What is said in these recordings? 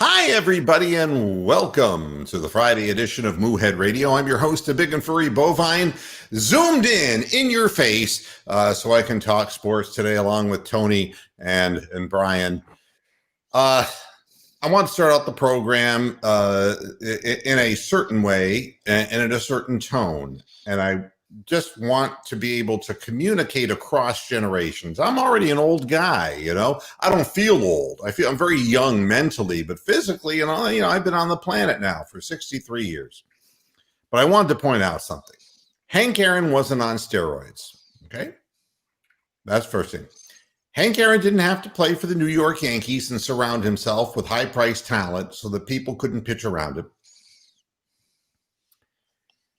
Hi, everybody, and welcome to the Friday edition of Moohead Radio. I'm your host, a big and furry bovine, zoomed in your face, so I can talk sports today along with Tony and Brian. I want to start out the program in a certain way and in a certain tone, and I just want to be able to communicate across generations. I'm already an old guy, I don't feel old. I'm very young mentally, but physically, I've been on the planet now for 63 years. But I wanted to point out something. Hank Aaron wasn't on steroids. Okay. That's first thing. Hank Aaron didn't have to play for the New York Yankees and surround himself with high-priced talent so that people couldn't pitch around him.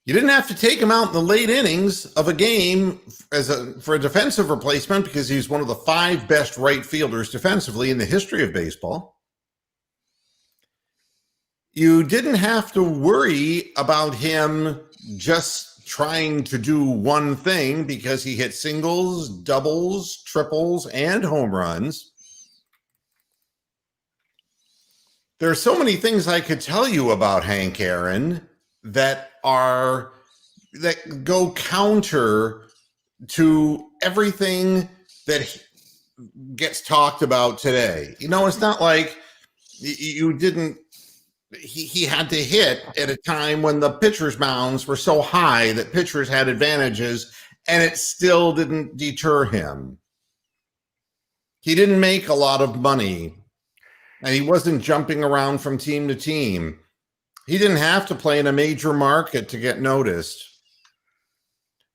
You didn't have to take him out in the late innings of a game for a defensive replacement because he's one of the 5 best right fielders defensively in the history of baseball. You didn't have to worry about him just trying to do one thing because he hit singles, doubles, triples, and home runs. There are so many things I could tell you about Hank Aaron that go counter to everything that gets talked about today. It's not like he had to hit at a time when the pitchers' mounds were so high that pitchers had advantages, and it still didn't deter him. He didn't make a lot of money, and he wasn't jumping around from team to team. He didn't have to play in a major market to get noticed.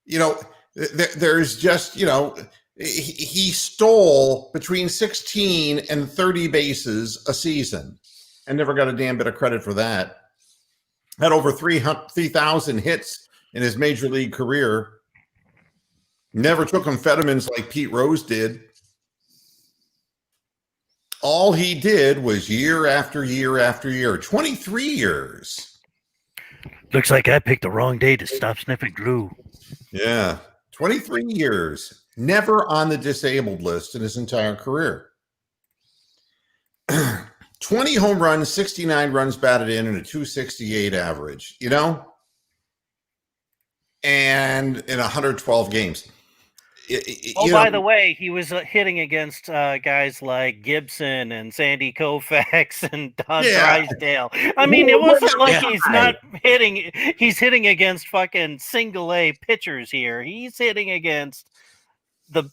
There's just, he stole between 16 and 30 bases a season and never got a damn bit of credit for that. Had over 3,000 hits in his major league career. Never took amphetamines like Pete Rose did. All he did was year after year after year, 23 years. Looks like I picked the wrong day to stop sniffing glue. Yeah, 23 years, never on the disabled list in his entire career. 20 home runs, 69 runs batted in, and a 268 average, and in 112 games. By the way, he was hitting against guys like Gibson and Sandy Koufax and Don Drysdale. I mean, it wasn't like he's not hitting. He's hitting against fucking single A pitchers here. He's hitting against the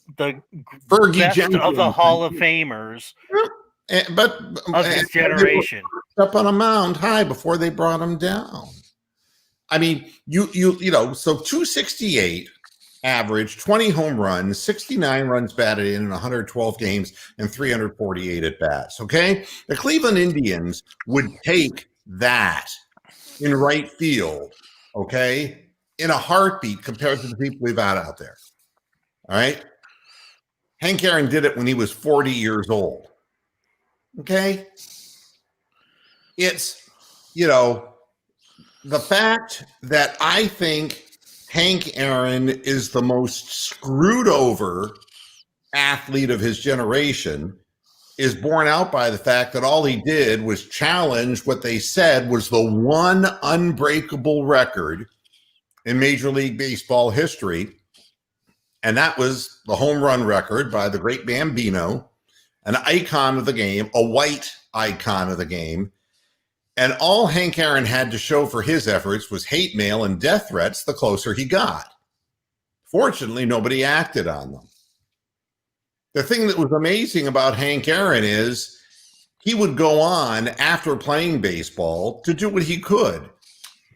Fergie best Jenkins of the Hall of Famers of his generation. Up on a mound high before they brought him down. I mean, so 268. Average, 20 home runs, 69 runs batted in 112 games, and 348 at bats. Okay, the Cleveland Indians would take that in right field, okay, in a heartbeat compared to the people we've had out there. All right, Hank Aaron did it when he was 40 years old. Okay, it's the fact that I think Hank Aaron is the most screwed over athlete of his generation is borne out by the fact that all he did was challenge what they said was the one unbreakable record in Major League Baseball history. And that was the home run record by the great Bambino, an icon of the game, a white icon of the game. And all Hank Aaron had to show for his efforts was hate mail and death threats the closer he got. Fortunately, nobody acted on them. The thing that was amazing about Hank Aaron is he would go on after playing baseball to do what he could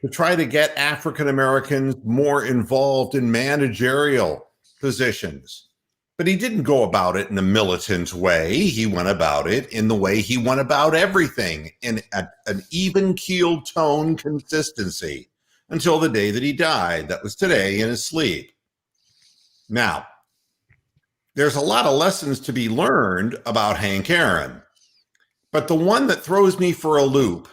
to try to get African Americans more involved in managerial positions. But he didn't go about it in a militant way. He went about it in the way he went about everything, in an even-keeled tone consistency, until the day that he died. That was today in his sleep. Now, there's a lot of lessons to be learned about Hank Aaron. But the one that throws me for a loop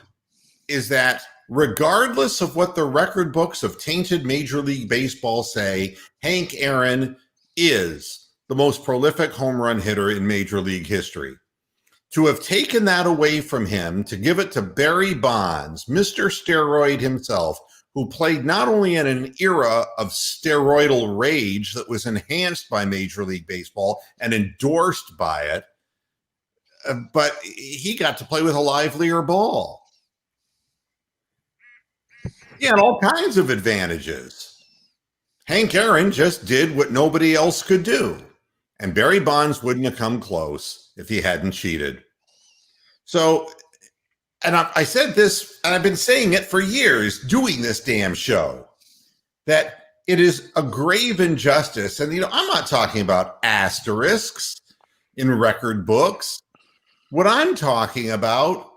is that regardless of what the record books of tainted Major League Baseball say, Hank Aaron is the most prolific home run hitter in Major League history. To have taken that away from him, to give it to Barry Bonds, Mr. Steroid himself, who played not only in an era of steroidal rage that was enhanced by Major League Baseball and endorsed by it, but he got to play with a livelier ball. He had all kinds of advantages. Hank Aaron just did what nobody else could do. And Barry Bonds wouldn't have come close if he hadn't cheated. So, and I said this, and I've been saying it for years, doing this damn show, that it is a grave injustice. And, I'm not talking about asterisks in record books. What I'm talking about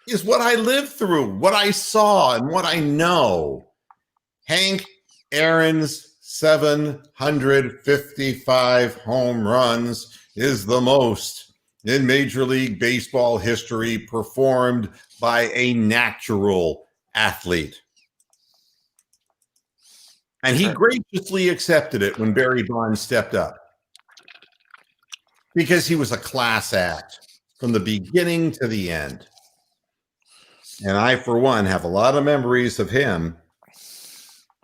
is what I lived through, what I saw, and what I know. Hank Aaron's 755 home runs is the most in Major League Baseball history performed by a natural athlete. And he graciously accepted it when Barry Bonds stepped up because he was a class act from the beginning to the end. And I, for one, have a lot of memories of him.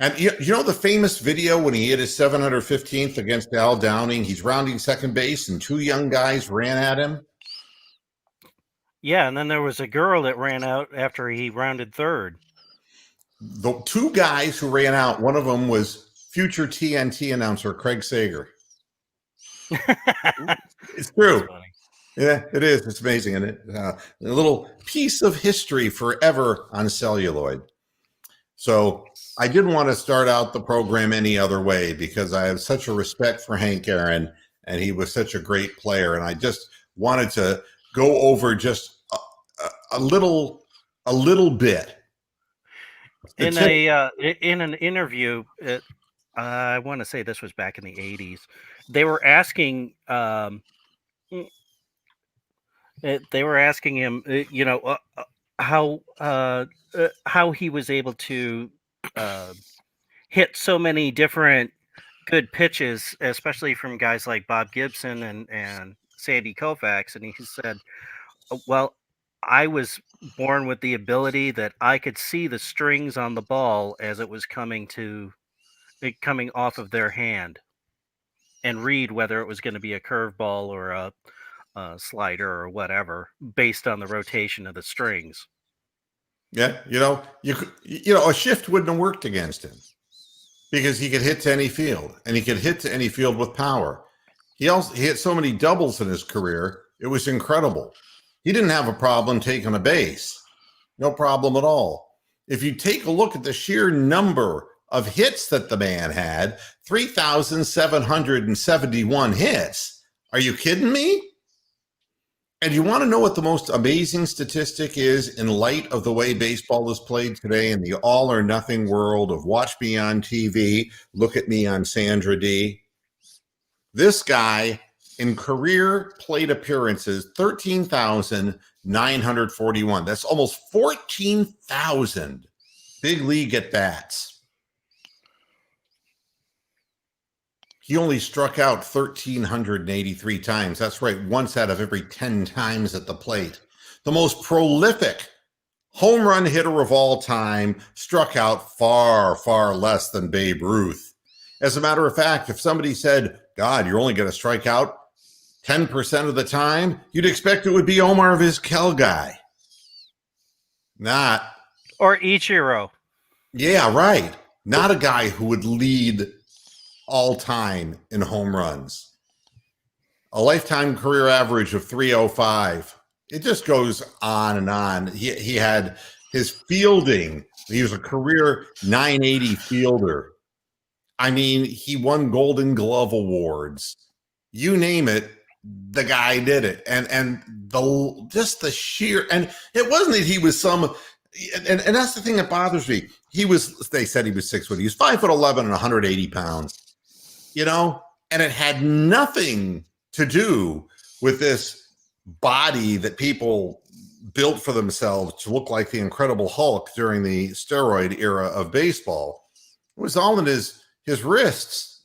And you know the famous video when he hit his 715th against Al Downing? He's rounding second base and two young guys ran at him. Yeah, and then there was a girl that ran out after he rounded third. The two guys who ran out, one of them was future TNT announcer Craig Sager. It's true. Yeah, it is. It's amazing. And a little piece of history forever on celluloid. So I didn't want to start out the program any other way because I have such a respect for Hank Aaron and he was such a great player. And I just wanted to go over just a little bit. In an interview, I want to say this was back in the 80s, they were asking him, how he was able to hit so many different good pitches, especially from guys like Bob Gibson and Sandy Koufax. And he said, well, I was born with the ability that I could see the strings on the ball as it was coming off of their hand and read whether it was going to be a curveball or a slider or whatever based on the rotation of the strings. Yeah, a shift wouldn't have worked against him because he could hit to any field and he could hit to any field with power. He hit so many doubles in his career. It was incredible. He didn't have a problem taking a base. No problem at all. If you take a look at the sheer number of hits that the man had, 3,771 hits. Are you kidding me? And you want to know what the most amazing statistic is in light of the way baseball is played today in the all or nothing world of watch me on TV, look at me on Sandra D? This guy in career plate appearances, 13,941. That's almost 14,000 big league at bats. He only struck out 1,383 times. That's right, once out of every 10 times at the plate. The most prolific home run hitter of all time struck out far, far less than Babe Ruth. As a matter of fact, if somebody said, God, you're only going to strike out 10% of the time, you'd expect it would be Omar Vizquel guy. Not. Or Ichiro. Yeah, right. Not a guy who would lead all time in home runs. A lifetime career average of 305. It just goes on and on. He had his fielding. He was a career 980 fielder. I mean, he won Golden Glove awards. You name it, the guy did it. And the sheer, and it wasn't that he was some, and that's the thing that bothers me. They said he was 6 foot. He was 5'11" and 180 pounds, and it had nothing to do with this body that people built for themselves to look like the Incredible Hulk during the steroid era of baseball. It was all in his wrists.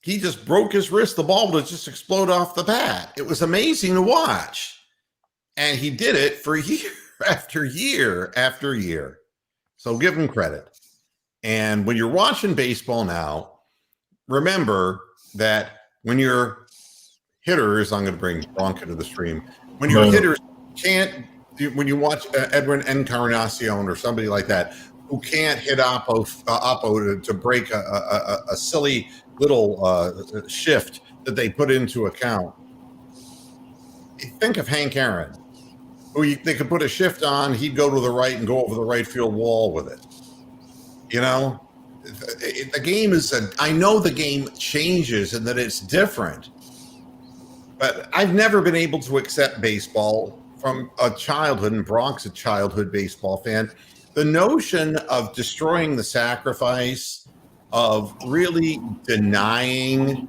he just broke his wrist. The ball would just explode off the bat. It was amazing to watch. And he did it for year after year after year. So give him credit. And when you're watching baseball now, remember that when your hitters, I'm going to bring Bronk into the stream, when your hitters can't, when you watch Edwin Encarnacion or somebody like that, who can't hit Oppo to break a silly little shift that they put into account. Think of Hank Aaron, who they could put a shift on, he'd go to the right and go over the right field wall with it. You know, the game is I know the game changes and that it's different, but I've never been able to accept baseball from a childhood, and Brock's a childhood baseball fan. The notion of destroying the sacrifice, of really denying,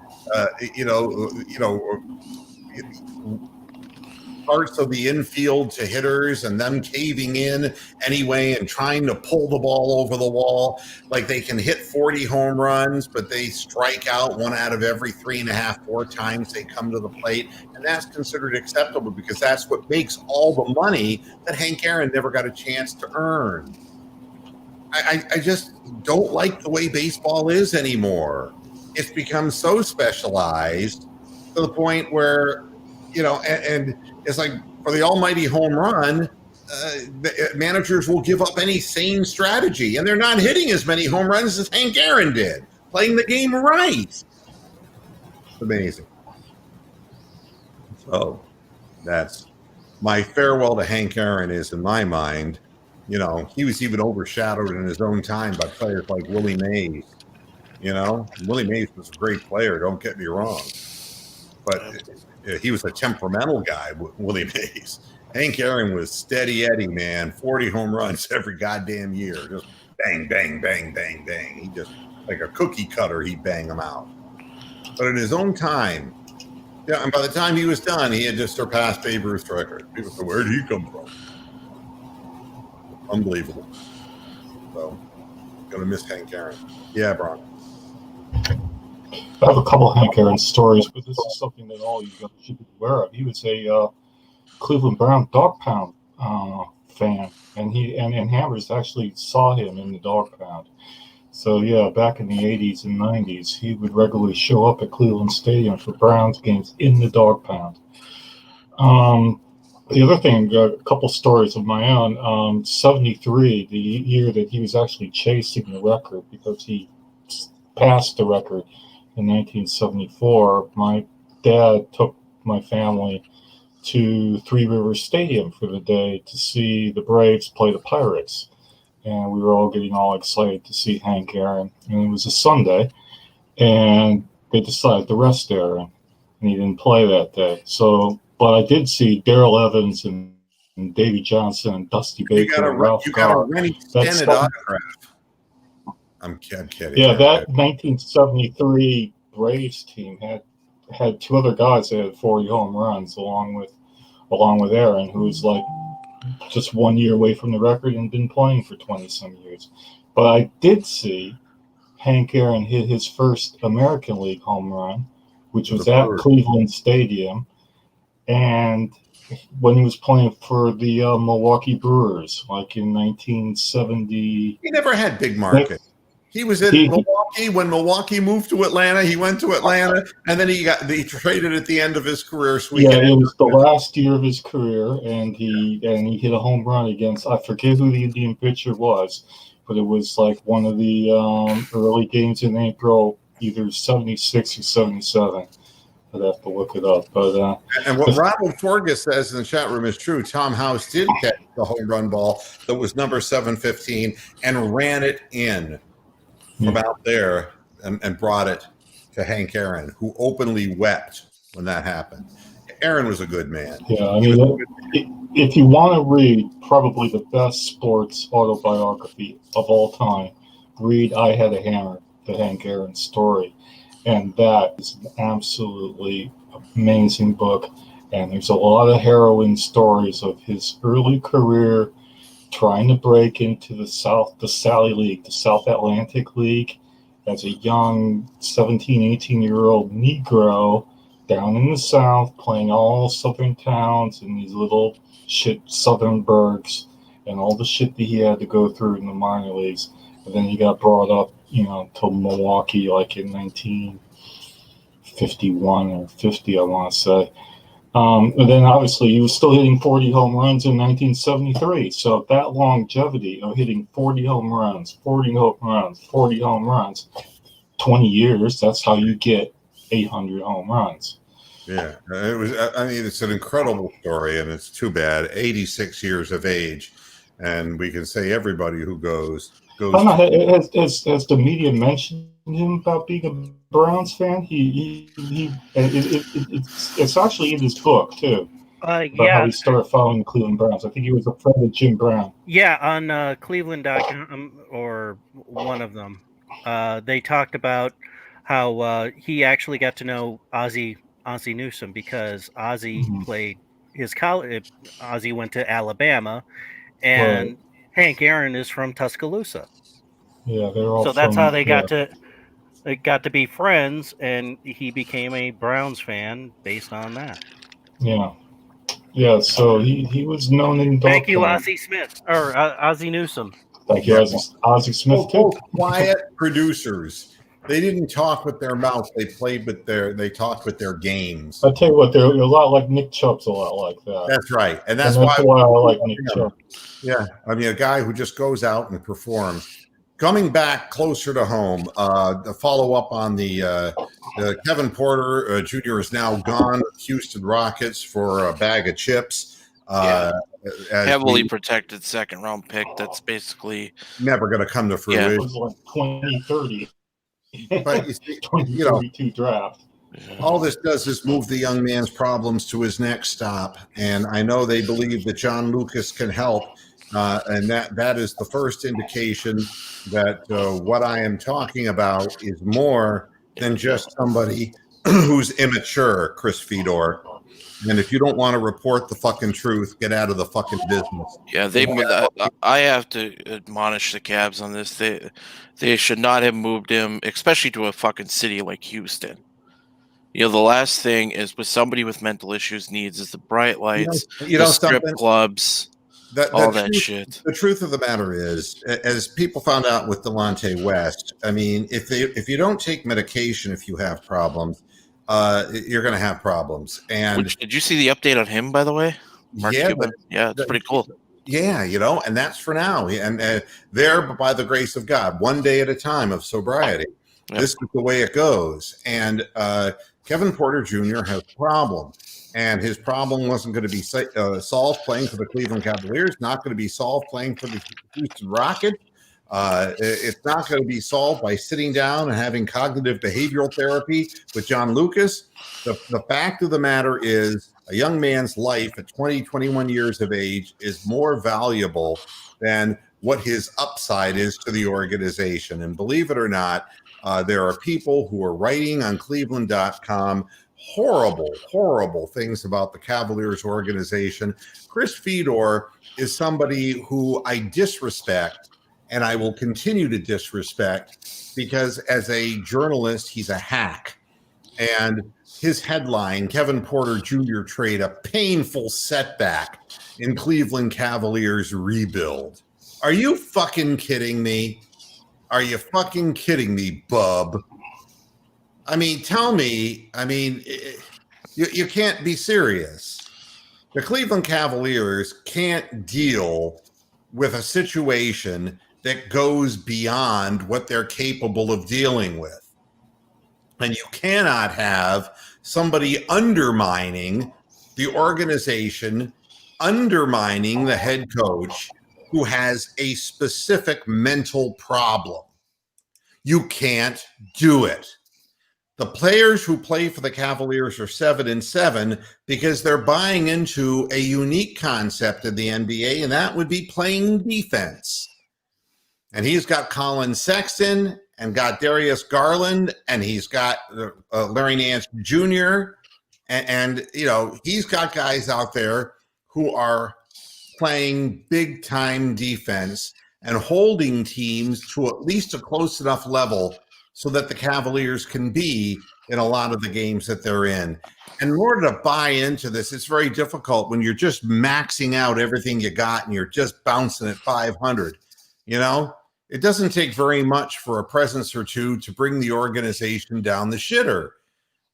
parts of the infield to hitters and them caving in anyway and trying to pull the ball over the wall. Like they can hit 40 home runs, but they strike out 1 out of every 3.5, 4 times they come to the plate. And that's considered acceptable because that's what makes all the money that Hank Aaron never got a chance to earn. I just don't like the way baseball is anymore. It's become so specialized to the point where, and it's like for the almighty home run, managers will give up any sane strategy, and they're not hitting as many home runs as Hank Aaron did, playing the game right. It's amazing. So that's my farewell to Hank Aaron is, in my mind, he was even overshadowed in his own time by players like Willie Mays. Willie Mays was a great player, don't get me wrong. But he was a temperamental guy, Willie Mays. Hank Aaron was steady Eddie, man. 40 home runs every goddamn year. Just bang, bang, bang, bang, bang. He just, like a cookie cutter, he'd bang them out. But in his own time, and by the time he was done, he had just surpassed Babe Ruth's record. People said, where did he come from? Unbelievable. So, going to miss Hank Aaron. Yeah, Bron. I have a couple of Hank Aaron stories, but this is something that all you guys should be aware of. He was a Cleveland Brown dog pound fan, and Hammers actually saw him in the dog pound. So yeah, back in the 80s and 90s, he would regularly show up at Cleveland Stadium for Browns games in the dog pound. The other thing, a couple stories of my own. 73, the year that he was actually chasing the record because he passed the record. In 1974, my dad took my family to Three Rivers Stadium for the day to see the Braves play the Pirates. And we were all getting all excited to see Hank Aaron. And it was a Sunday, and they decided to rest Aaron, and he didn't play that day. So, but I did see Darrell Evans and Davey Johnson and Dusty Baker and Ralph Garr. That's autograph. I'm kidding. Yeah, that 1973 Braves team had 2 other guys that had 40 home runs, along with Aaron, who was like just 1 year away from the record and been playing for 20-some years. But I did see Hank Aaron hit his first American League home run, which was at Cleveland Stadium, and when he was playing for the Milwaukee Brewers, like in 1970. He never had big market. He was in Milwaukee when Milwaukee moved to Atlanta. He went to Atlanta, and then he traded at the end of his career. Yeah, it was the last year of his career, and he hit a home run against, I forget who the Indian pitcher was, but it was like one of the early games in April, either 76 or 77. I'd have to look it up. But and what Ronald Forgas says in the chat room is true. Tom House did catch the home run ball that was number 715 and ran it in from out there and brought it to Hank Aaron, who openly wept when that happened. Aaron was a good man. Yeah, I mean, if you want to read probably the best sports autobiography of all time, read I Had a Hammer, the Hank Aaron story. And that is an absolutely amazing book. And there's a lot of harrowing stories of his early career trying to break into the Sally League, the South Atlantic League, as a young 17, 18-year-old Negro down in the South, playing all southern towns in these little shit southern burgs, and all the shit that he had to go through in the minor leagues. And then he got brought up, to Milwaukee like in 1951 or 50, I want to say. And then obviously he was still hitting 40 home runs in 1973. So that longevity of hitting 40 home runs, 40 home runs, 40 home runs, 20 years, that's how you get 800 home runs. Yeah, it was. I mean, it's an incredible story, and it's too bad. 86 years of age, and we can say everybody who goes. I don't know, has the media mentioned him about being a Browns fan? It's actually in his book too. About how he started following the Cleveland Browns. I think he was a friend of Jim Brown. Yeah, on Cleveland.com or one of them, they talked about how he actually got to know Ozzie Newsome because Ozzie played his college. Ozzie went to Alabama, and Hank Aaron is from Tuscaloosa. Yeah, they're all. So that's how they got to be friends, and he became a Browns fan based on that. Yeah. Yeah, so he was known in Dogtown. Thank you, Ozzie Smith, or Ozzie Newsome. Thank you, Ozzie Smith, too. Quiet producers. They didn't talk with their mouth. They talked with their games. I'll tell you what, they're a lot like Nick Chubb's a lot like that. That's right. And that's why I like Nick Chubb. Yeah, I mean, a guy who just goes out and performs. Coming back closer to home, the follow-up on the Kevin Porter Jr. is now gone with Houston Rockets for a bag of chips. Heavily protected second-round pick that's basically never going to come to fruition. It was like 2030. But 2032 draft. All this does is move the young man's problems to his next stop. And I know they believe that John Lucas can help. And that is the first indication that what I am talking about is more than just somebody who's immature, Chris Fedor. And if you don't want to report the fucking truth, get out of the fucking business. Yeah, I have to admonish the Cavs on this. They should not have moved him, especially to a fucking city like Houston. The last thing is with somebody with mental issues needs is the bright lights, the strip clubs. That shit. The truth of the matter is, as people found out with Delonte West, I mean, if you don't take medication, if you have problems, you're going to have problems. And did you see the update on him, by the way? Mark Cuban? It's pretty cool. Yeah, and that's for now. And there, by the grace of God, one day at a time of sobriety. Yep. This is the way it goes. And Kevin Porter Jr. has a problem. And his problem wasn't going to be solved playing for the Cleveland Cavaliers, not going to be solved playing for the Houston Rockets. It's not going to be solved by sitting down and having cognitive behavioral therapy with John Lucas. The fact of the matter is a young man's life at 20, 21 years of age is more valuable than what his upside is to the organization. And believe it or not, there are people who are writing on Cleveland.com horrible things about the Cavaliers organization. Chris Fedor is somebody who I disrespect, and I will continue to disrespect because as a journalist, he's a hack. And his headline, Kevin Porter Jr. trade, a painful setback in Cleveland Cavaliers rebuild. Are you fucking kidding me? Are you fucking kidding me, bub? I mean, tell me, you can't be serious. The Cleveland Cavaliers can't deal with a situation that goes beyond what they're capable of dealing with. And you cannot have somebody undermining the organization, undermining the head coach who has a specific mental problem. You can't do it. The players who play for the Cavaliers are 7-7 because they're buying into a unique concept in the NBA, and that would be playing defense. And he's got Colin Sexton and got Darius Garland, and he's got Larry Nance Jr. And he's got guys out there who are playing big-time defense and holding teams to at least a close enough level so that the Cavaliers can be in a lot of the games that they're in. And in order to buy into this, it's very difficult when you're just maxing out everything you got and you're just bouncing at 500. You know, it doesn't take very much for a presence or two to bring the organization down the shitter.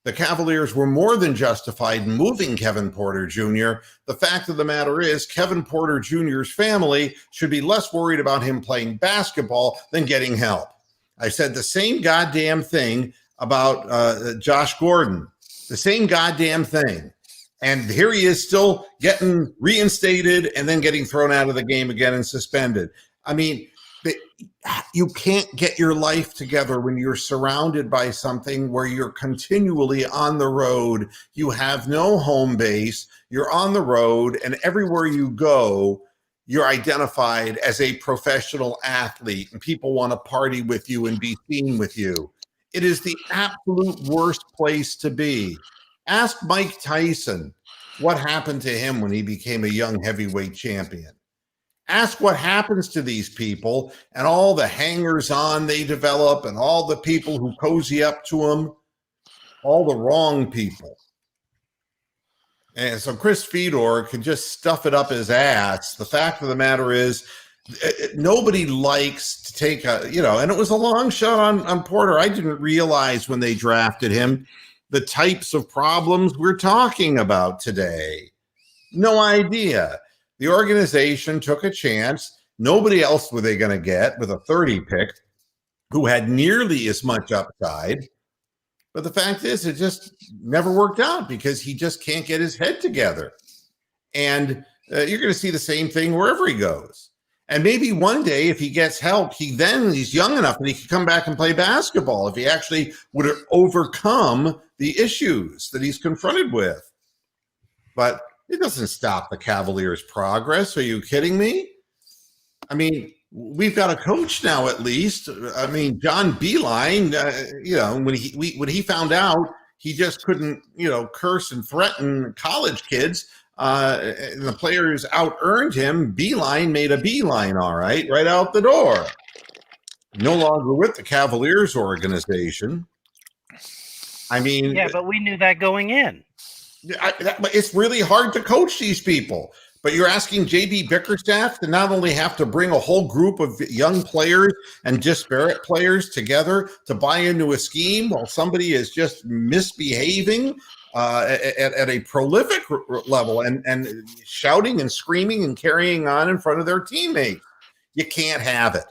The Cavaliers were more than justified in moving Kevin Porter Jr. The fact of the matter is, Kevin Porter Jr.'s family should be less worried about him playing basketball than getting help. I said the same goddamn thing about Josh Gordon. The same goddamn thing. And here he is still getting reinstated and then getting thrown out of the game again and suspended. I mean, you can't get your life together when you're surrounded by something where you're continually on the road. You have no home base. You're on the road, and everywhere you go, you're identified as a professional athlete, and people want to party with you and be seen with you. It is the absolute worst place to be. Ask Mike Tyson what happened to him when he became a young heavyweight champion. Ask what happens to these people and all the hangers-on they develop and all the people who cozy up to them, all the wrong people. And so Chris Fedor can just stuff it up his ass. The fact of the matter is, nobody likes to take a, and it was a long shot on Porter. I didn't realize when they drafted him the types of problems we're talking about today. No idea. The organization took a chance. Nobody else were they going to get with a 30 pick who had nearly as much upside. But the fact is, it just never worked out because he just can't get his head together. And you're going to see the same thing wherever he goes. And maybe one day, if he gets help, he's young enough and he can come back and play basketball if he actually would overcome the issues that he's confronted with. But it doesn't stop the Cavaliers' progress. Are you kidding me? I mean, we've got a coach now, at least. I mean, John Beilein, when he found out he just couldn't, curse and threaten college kids, and the players out-earned him, Beilein made a beeline, all right out the door. No longer with the Cavaliers organization. I mean... Yeah, but we knew that going in. It's really hard to coach these people. But you're asking JB Bickerstaff to not only have to bring a whole group of young players and disparate players together to buy into a scheme while somebody is just misbehaving at a prolific level and shouting and screaming and carrying on in front of their teammates. You can't have it.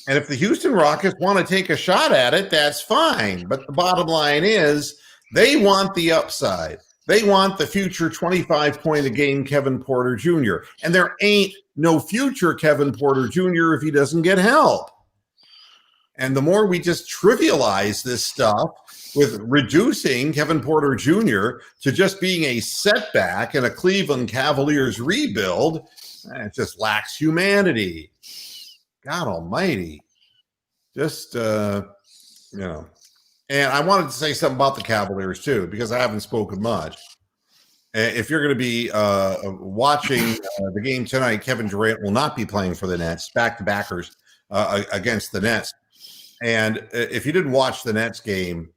And if the Houston Rockets want to take a shot at it, that's fine. But the bottom line is they want the upside. They want the future 25-point-a-game Kevin Porter Jr. And there ain't no future Kevin Porter Jr. if he doesn't get help. And the more we just trivialize this stuff with reducing Kevin Porter Jr. to just being a setback in a Cleveland Cavaliers rebuild, it just lacks humanity. God almighty. Just, And I wanted to say something about the Cavaliers, too, because I haven't spoken much. If you're going to be watching the game tonight, Kevin Durant will not be playing for the Nets, back-to-backers against the Nets. And if you didn't watch the Nets game,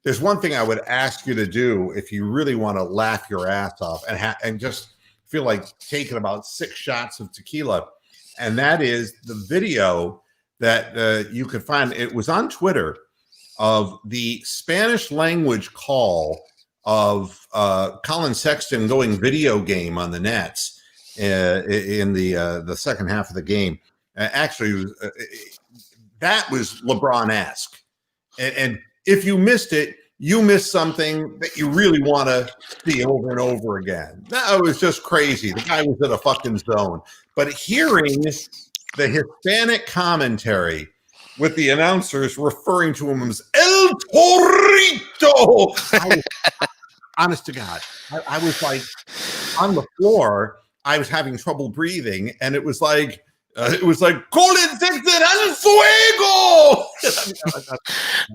there's one thing I would ask you to do if you really want to laugh your ass off and just feel like taking about 6 shots of tequila. And that is the video that you could find. It was on Twitter of the Spanish language call of Colin Sexton going video game on the Nets in the second half of the game. Actually, that was LeBron-esque. And if you missed it, you missed something that you really want to see over and over again. That was just crazy. The guy was in a fucking zone. But hearing the Hispanic commentary with the announcers referring to him as El Torito. Honest to God, I was like on the floor. I was having trouble breathing, and it was like Colin Sexton al fuego.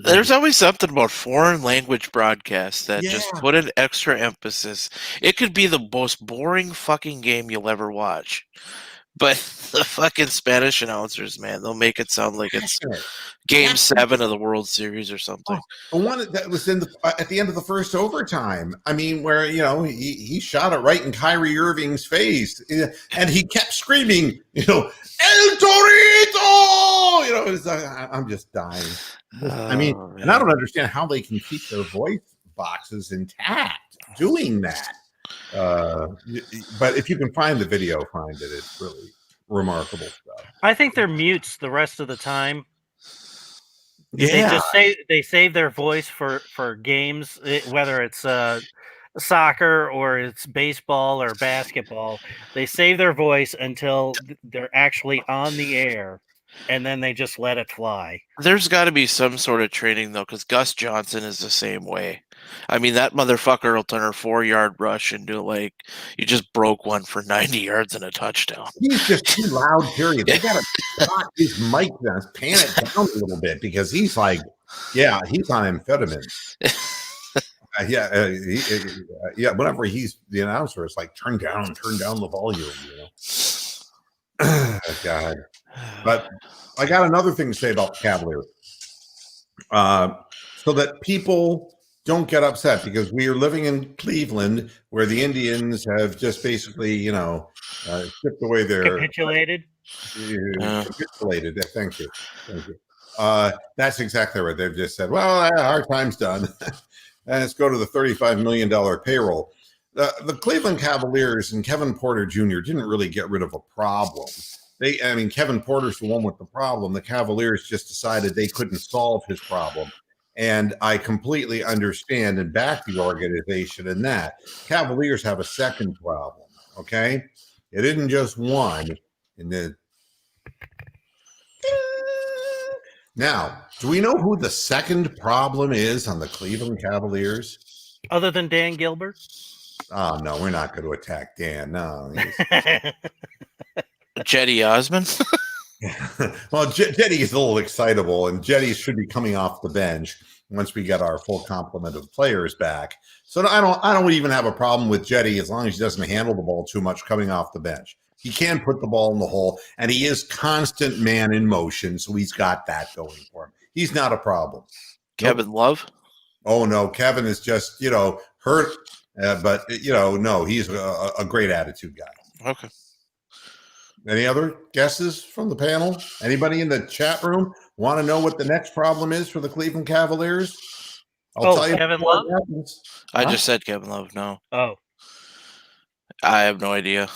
There's always something about foreign language broadcasts that just put an extra emphasis. It could be the most boring fucking game you'll ever watch. But the fucking Spanish announcers, man, they'll make it sound like it's Game 7 of the World Series or something. The one that was in at the end of the first overtime. I mean, where he shot it right in Kyrie Irving's face, and he kept screaming, El Torito! I'm just dying. I mean, and I don't understand how they can keep their voice boxes intact doing that. But if you can find the video, find it. It's really remarkable stuff. I think they're mutes the rest of the time. Yeah, they save their voice for games, whether it's soccer or it's baseball or basketball. They save their voice until they're actually on the air, and then they just let it fly. There's got to be some sort of training, though, because Gus Johnson is the same way. I mean, that motherfucker will turn a 4-yard rush into you just broke one for 90 yards and a touchdown. He's just too loud, period. They got to spot his mic down, pan it down a little bit, because he's he's on amphetamines. Whenever he's the announcer, it's like, turn down the volume, God. But I got another thing to say about the Cavaliers. So that people don't get upset, because we are living in Cleveland, where the Indians have just basically, stripped away their capitulated. Capitulated. Thank you. That's exactly right. They've just said, well, our time's done. And let's go to the $35 million payroll. The Cleveland Cavaliers and Kevin Porter Jr. didn't really get rid of a problem. Kevin Porter's the one with the problem. The Cavaliers just decided they couldn't solve his problem. And I completely understand and back the organization in that. Cavaliers have a second problem, okay? It isn't just one. Now, do we know who the second problem is on the Cleveland Cavaliers? Other than Dan Gilbert? Oh, no, we're not going to attack Dan. No. Jetty Osman? Well, Jetty is a little excitable, and Jetty should be coming off the bench once we get our full complement of players back. So I don't even have a problem with Jetty, as long as he doesn't handle the ball too much coming off the bench. He can put the ball in the hole, and he is constant man in motion, so he's got that going for him. He's not a problem. Kevin Love? Oh, no, Kevin is just, hurt, but, no, he's a great attitude guy. Okay. Any other guesses from the panel? Anybody in the chat room want to know what the next problem is for the Cleveland Cavaliers? I'll tell you. Kevin Love? I just said Kevin Love. No. Oh. I have no idea.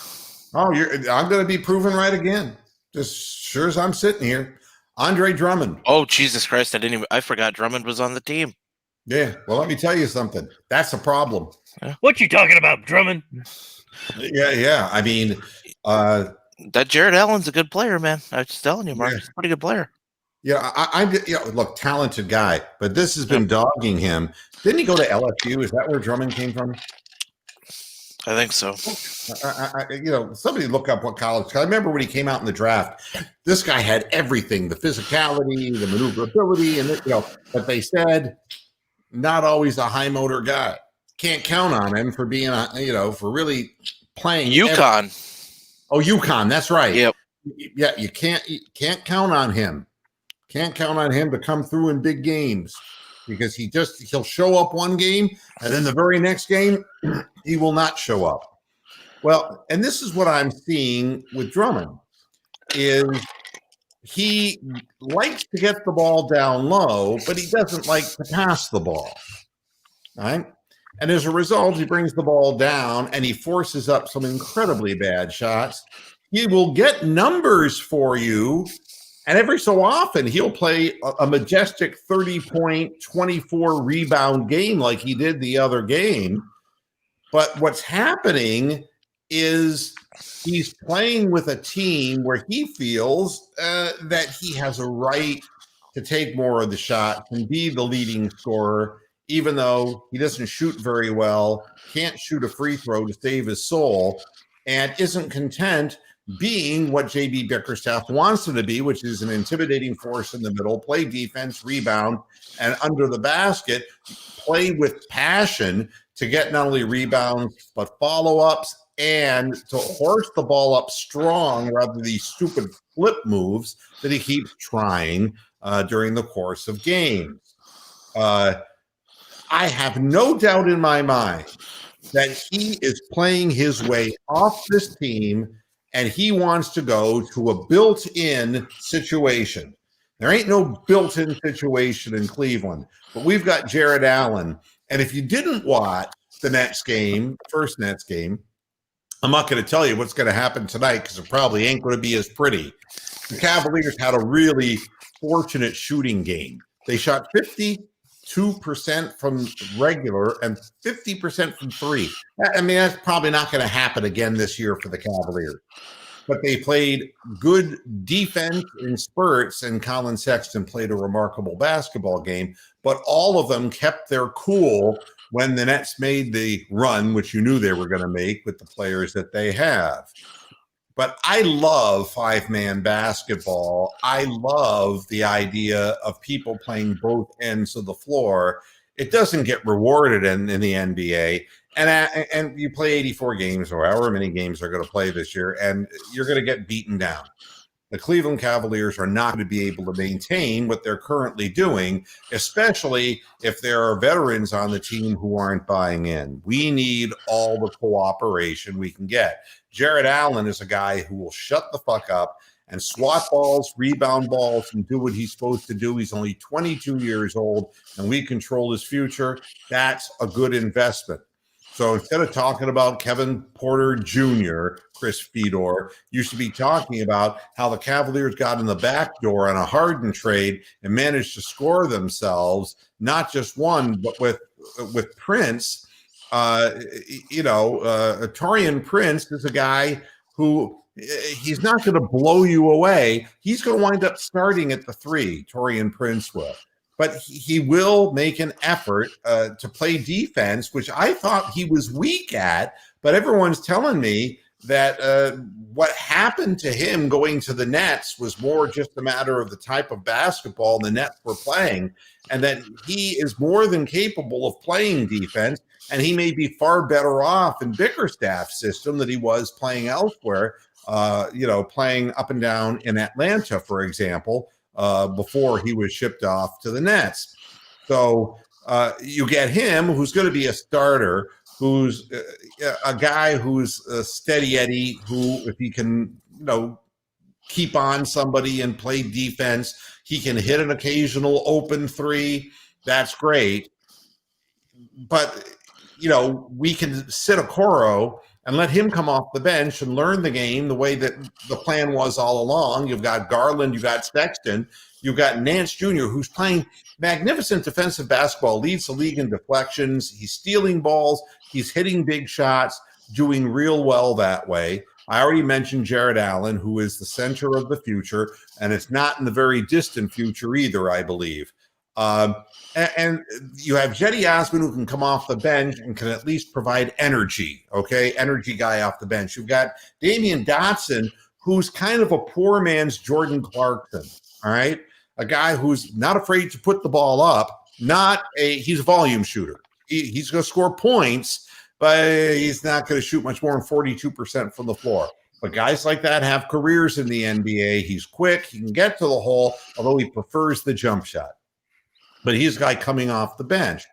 Oh, I'm going to be proven right again. Just sure as I'm sitting here. Andre Drummond. Oh, Jesus Christ. I forgot Drummond was on the team. Yeah. Well, let me tell you something. That's a problem. Yeah. What you talking about, Drummond? Yeah. I mean, that Jared Allen's a good player, man. I'm just telling you, Mark. He's a pretty good player. Yeah, I'm look, talented guy, but this has been dogging him. Didn't he go to LSU? Is that where Drummond came from? I think so. Somebody look up what college. I remember when he came out in the draft, this guy had everything: the physicality, the maneuverability, and but they said not always a high motor guy. Can't count on him for being for really playing. UConn. UConn, that's right. Yep. Yeah, you can't count on him. Can't count on him to come through in big games, because he'll show up one game, and then the very next game he will not show up. Well, and this is what I'm seeing with Drummond, is he likes to get the ball down low, but he doesn't like to pass the ball. All right? And as a result, he brings the ball down and he forces up some incredibly bad shots. He will get numbers for you, and every so often he'll play a majestic 30-point, 24-rebound game like he did the other game. But what's happening is he's playing with a team where he feels that he has a right to take more of the shots and be the leading scorer, even though he doesn't shoot very well, can't shoot a free throw to save his soul, and isn't content being what J.B. Bickerstaff wants him to be, which is an intimidating force in the middle, play defense, rebound, and under the basket, play with passion to get not only rebounds, but follow-ups and to horse the ball up strong rather than these stupid flip moves that he keeps trying during the course of games. I have no doubt in my mind that he is playing his way off this team and he wants to go to a built-in situation. There ain't no built-in situation in Cleveland, but we've got Jared Allen. And if you didn't watch the Nets game, first Nets game, I'm not going to tell you what's going to happen tonight because it probably ain't going to be as pretty. The Cavaliers had a really fortunate shooting game. They shot 52% from regular and 50% from three. I mean, that's probably not going to happen again this year for the Cavaliers. But they played good defense in spurts, and Colin Sexton played a remarkable basketball game. But all of them kept their cool when the Nets made the run, which you knew they were going to make with the players that they have. But I love five-man basketball. I love the idea of people playing both ends of the floor. It doesn't get rewarded in the NBA. And you play 84 games or however many games they're going to play this year, and you're going to get beaten down. The Cleveland Cavaliers are not going to be able to maintain what they're currently doing, especially if there are veterans on the team who aren't buying in. We need all the cooperation we can get. Jared Allen is a guy who will shut the fuck up and swat balls, rebound balls, and do what he's supposed to do. He's only 22 years old, and we control his future. That's a good investment. So instead of talking about Kevin Porter Jr., Chris Fedor, you should be talking about how the Cavaliers got in the back door on a Harden trade and managed to score themselves, not just one, but with Prince. Taurean Prince is a guy who he's not going to blow you away. He's going to wind up starting at the three, Taurean Prince will. But he will make an effort to play defense, which I thought he was weak at. But everyone's telling me that what happened to him going to the Nets was more just a matter of the type of basketball the Nets were playing, and that he is more than capable of playing defense, and he may be far better off in Bickerstaff's system than he was playing elsewhere, playing up and down in Atlanta, for example, before he was shipped off to the Nets. So you get him, who's going to be a starter, who's a guy who's a steady Eddie, who, if he can, keep on somebody and play defense, he can hit an occasional open three. That's great. But, we can sit Okoro and let him come off the bench and learn the game the way that the plan was all along. You've got Garland, you've got Sexton, you've got Nance Jr., who's playing magnificent defensive basketball, leads the league in deflections. He's stealing balls. He's hitting big shots, doing real well that way. I already mentioned Jared Allen, who is the center of the future, and it's not in the very distant future either, I believe. And you have Jetty Osman, who can come off the bench and can at least provide energy, okay? Energy guy off the bench. You've got Damian Dotson, who's kind of a poor man's Jordan Clarkson, all right? A guy who's not afraid to put the ball up, he's a volume shooter. He's going to score points, but he's not going to shoot much more than 42% from the floor. But guys like that have careers in the NBA. He's quick. He can get to the hole, although he prefers the jump shot. But he's a guy coming off the bench.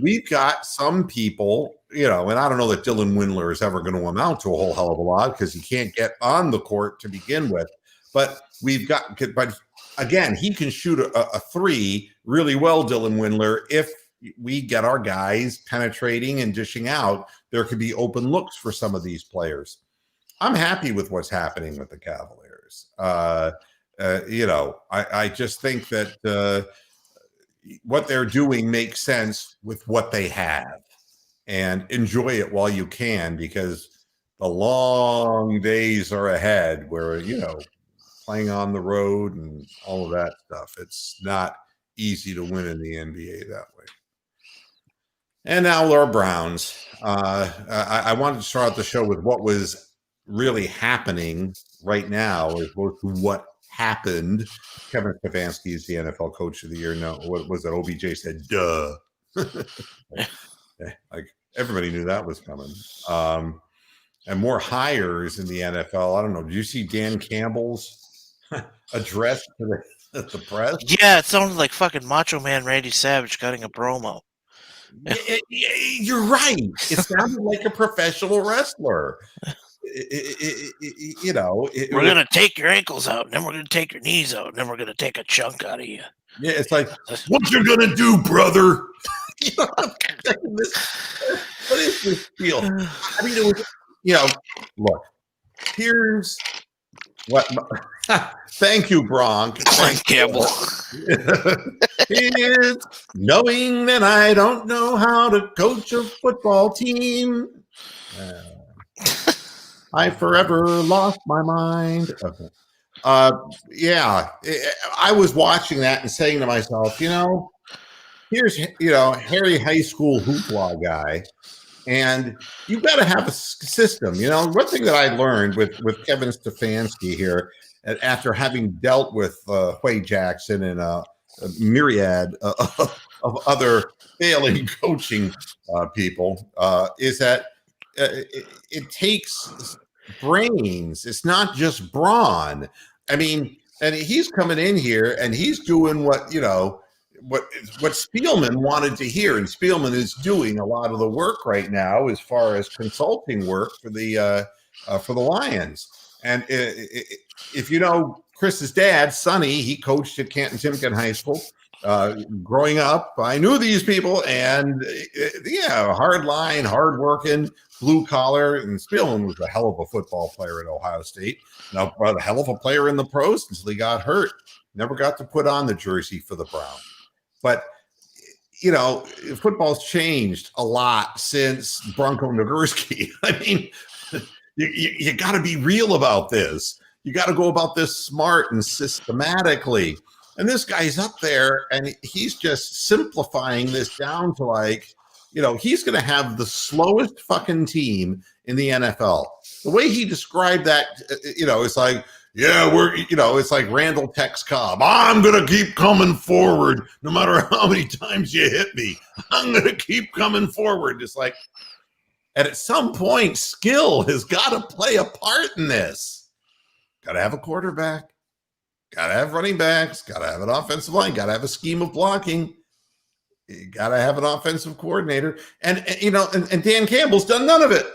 We've got some people, and I don't know that Dylan Windler is ever going to amount to a whole hell of a lot because he can't get on the court to begin with. But again, he can shoot a three really well, Dylan Windler. If we get our guys penetrating and dishing out, there could be open looks for some of these players. I'm happy with what's happening with the Cavaliers. I just think that what they're doing makes sense with what they have, and enjoy it while you can, because the long days are ahead where, playing on the road and all of that stuff, it's not easy to win in the NBA that way. And now our Browns. I wanted to start out the show with what was really happening right now, as opposed to what happened. Kevin Stefanski is the NFL Coach of the Year. No, what was that? OBJ said, duh. Like everybody knew that was coming. and more hires in the NFL. I don't know. Did you see Dan Campbell's address to the press? Yeah, it sounded like fucking Macho Man Randy Savage cutting a promo. You're right. It sounded like a professional wrestler. We're going to take your ankles out, and then we're going to take your knees out, and then we're going to take a chunk out of you. Yeah, it's like, what you going to do, brother? What is this deal? I mean, it was, look, here's what. Thank you, Bronk. Frank Campbell. It's knowing that I don't know how to coach a football team. I forever lost my mind. Okay. Yeah, I was watching that and saying to myself, here's, Harry High School hoopla guy, and you've got to have a system. One thing that I learned with Kevin Stefanski here, after having dealt with Huey Jackson and a myriad of other failing coaching people, is that it takes brains. It's not just brawn. I mean, and he's coming in here and he's doing what Spielman wanted to hear, and Spielman is doing a lot of the work right now as far as consulting work for the Lions. And if you know Chris's dad, Sonny, he coached at Canton Timken High School. Growing up, I knew these people, and hard line, hard working, blue collar. And Spielman was a hell of a football player at Ohio State. Now, a hell of a player in the pros until he got hurt. Never got to put on the jersey for the Browns. But football's changed a lot since Bronco Nagurski. I mean, you got to be real about this. You got to go about this smart and systematically. And this guy's up there, and he's just simplifying this down to he's going to have the slowest fucking team in the NFL. The way he described that, it's like, it's like Randall Tex Cobb. I'm going to keep coming forward no matter how many times you hit me. I'm going to keep coming forward. It's like, and at some point, skill has got to play a part in this. Got to have a quarterback. Got to have running backs. Got to have an offensive line. Got to have a scheme of blocking. You got to have an offensive coordinator. And Dan Campbell's done none of it.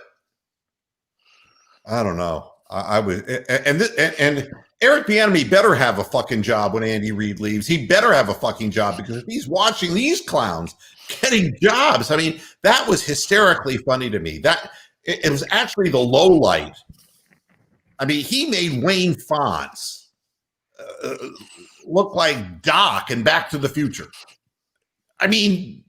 I don't know. I would, and Eric Bieniemy better have a fucking job when Andy Reid leaves. He better have a fucking job, because if he's watching these clowns getting jobs, I mean, that was hysterically funny to me. That it was actually the low light. I mean, he made Wayne Fonts look like Doc in Back to the Future. I mean,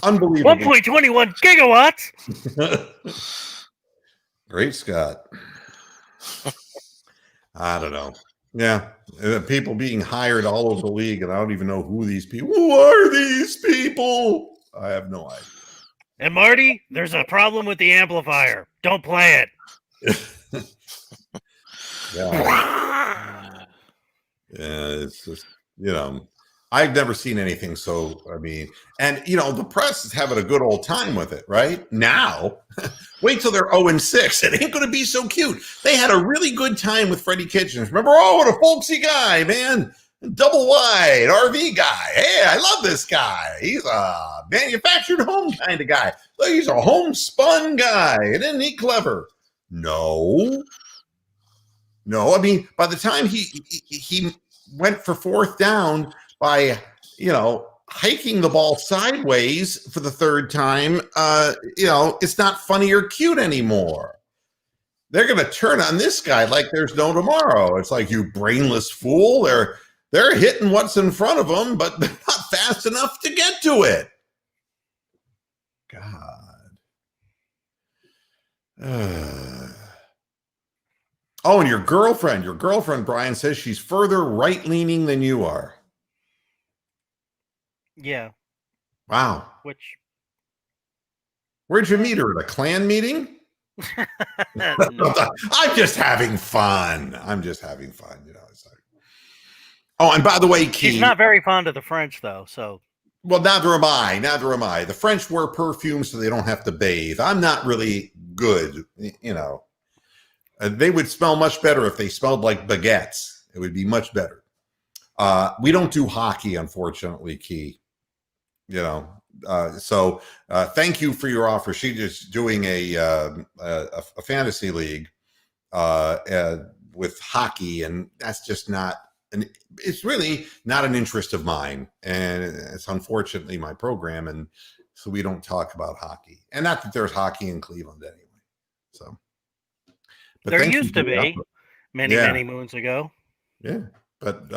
unbelievable. 1.21 gigawatts. Great Scott. I don't know. Yeah. People being hired all over the league, and I don't even know who these people. Who are these people? I have no idea. And Marty, there's a problem with the amplifier. Don't play it. Yeah, it's just, I've never seen anything so, and the press is having a good old time with it right now. Wait till they're 0-6. It ain't going to be so cute. They had a really good time with Freddie Kitchens. Remember, what a folksy guy, man. Double wide RV guy. Hey, I love this guy. He's a manufactured home kind of guy. Look, he's a homespun guy. Isn't he clever? No. I mean, by the time he went for fourth down by, hiking the ball sideways for the third time, it's not funny or cute anymore. They're going to turn on this guy like there's no tomorrow. It's like, you brainless fool. They're hitting what's in front of them, but they're not fast enough to get to it. God. Oh, and your girlfriend, Brian, says she's further right-leaning than you are. Yeah. Wow. Where'd you meet her? At a Klan meeting? I'm just having fun. It's like... Oh, and by the way, Keith, she's not very fond of the French, though. So Well, neither am I. Neither am I. The French wear perfume so they don't have to bathe. I'm not really good, you know. They would smell much better if they smelled like baguettes. It would be much better. We don't do hockey, unfortunately, Key. You know, so thank you for your offer. She's just doing a fantasy league with hockey, and that's just not. And it's really not an interest of mine, and it's unfortunately my program, and so we don't talk about hockey. And not that there's hockey in Cleveland anyway. So, but there used to be many moons ago. Yeah, but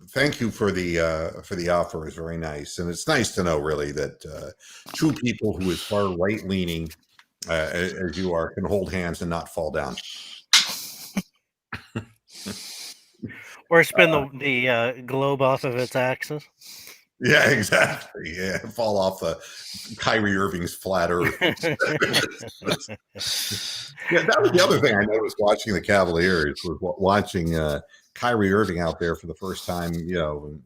thank you for the offer. It's very nice, and it's nice to know really that two people who is far right leaning as you are can hold hands and not fall down. Or spin the globe off of its axis. Yeah, exactly. Yeah, fall off the Kyrie Irving's flat earth. Yeah, that was the other thing I noticed watching the Cavaliers was watching Kyrie Irving out there for the first time. And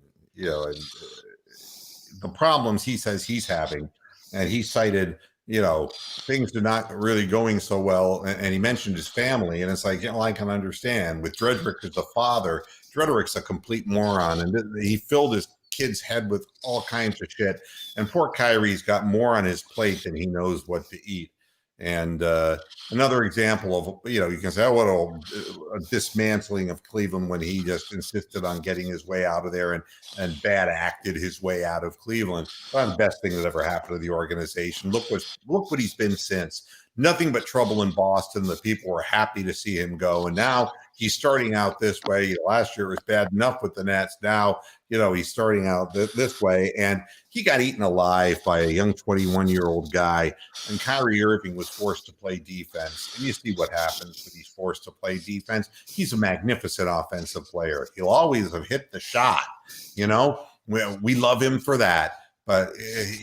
the problems he says he's having, and he cited, things are not really going so well, and he mentioned his family, and it's like, I can understand. With Drederick as a father, Drederick's a complete moron, and he filled his kid's head with all kinds of shit, and poor Kyrie's got more on his plate than he knows what to eat. And another example of, you can say, what a dismantling of Cleveland when he just insisted on getting his way out of there and bad acted his way out of Cleveland. One of the best thing that ever happened to the organization. Look what he's been since. Nothing but trouble in Boston. The people were happy to see him go. And now he's starting out this way. Last year it was bad enough with the Nets. Now, he's starting out this way. And he got eaten alive by a young 21-year-old guy. And Kyrie Irving was forced to play defense. And you see what happens when he's forced to play defense. He's a magnificent offensive player. He'll always have hit the shot. We love him for that. But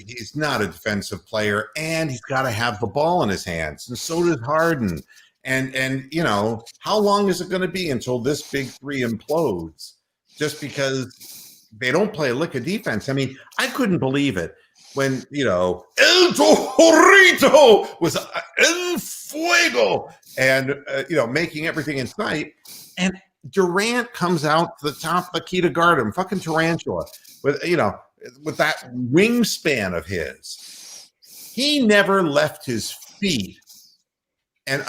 he's not a defensive player, and he's got to have the ball in his hands. And so does Harden. And how long is it going to be until this big three implodes? Just because they don't play a lick of defense. I mean, I couldn't believe it when, El Torito was en fuego and, making everything in sight. And Durant comes out to the top of the key to guard him, fucking tarantula, with that wingspan of his. He never left his feet. And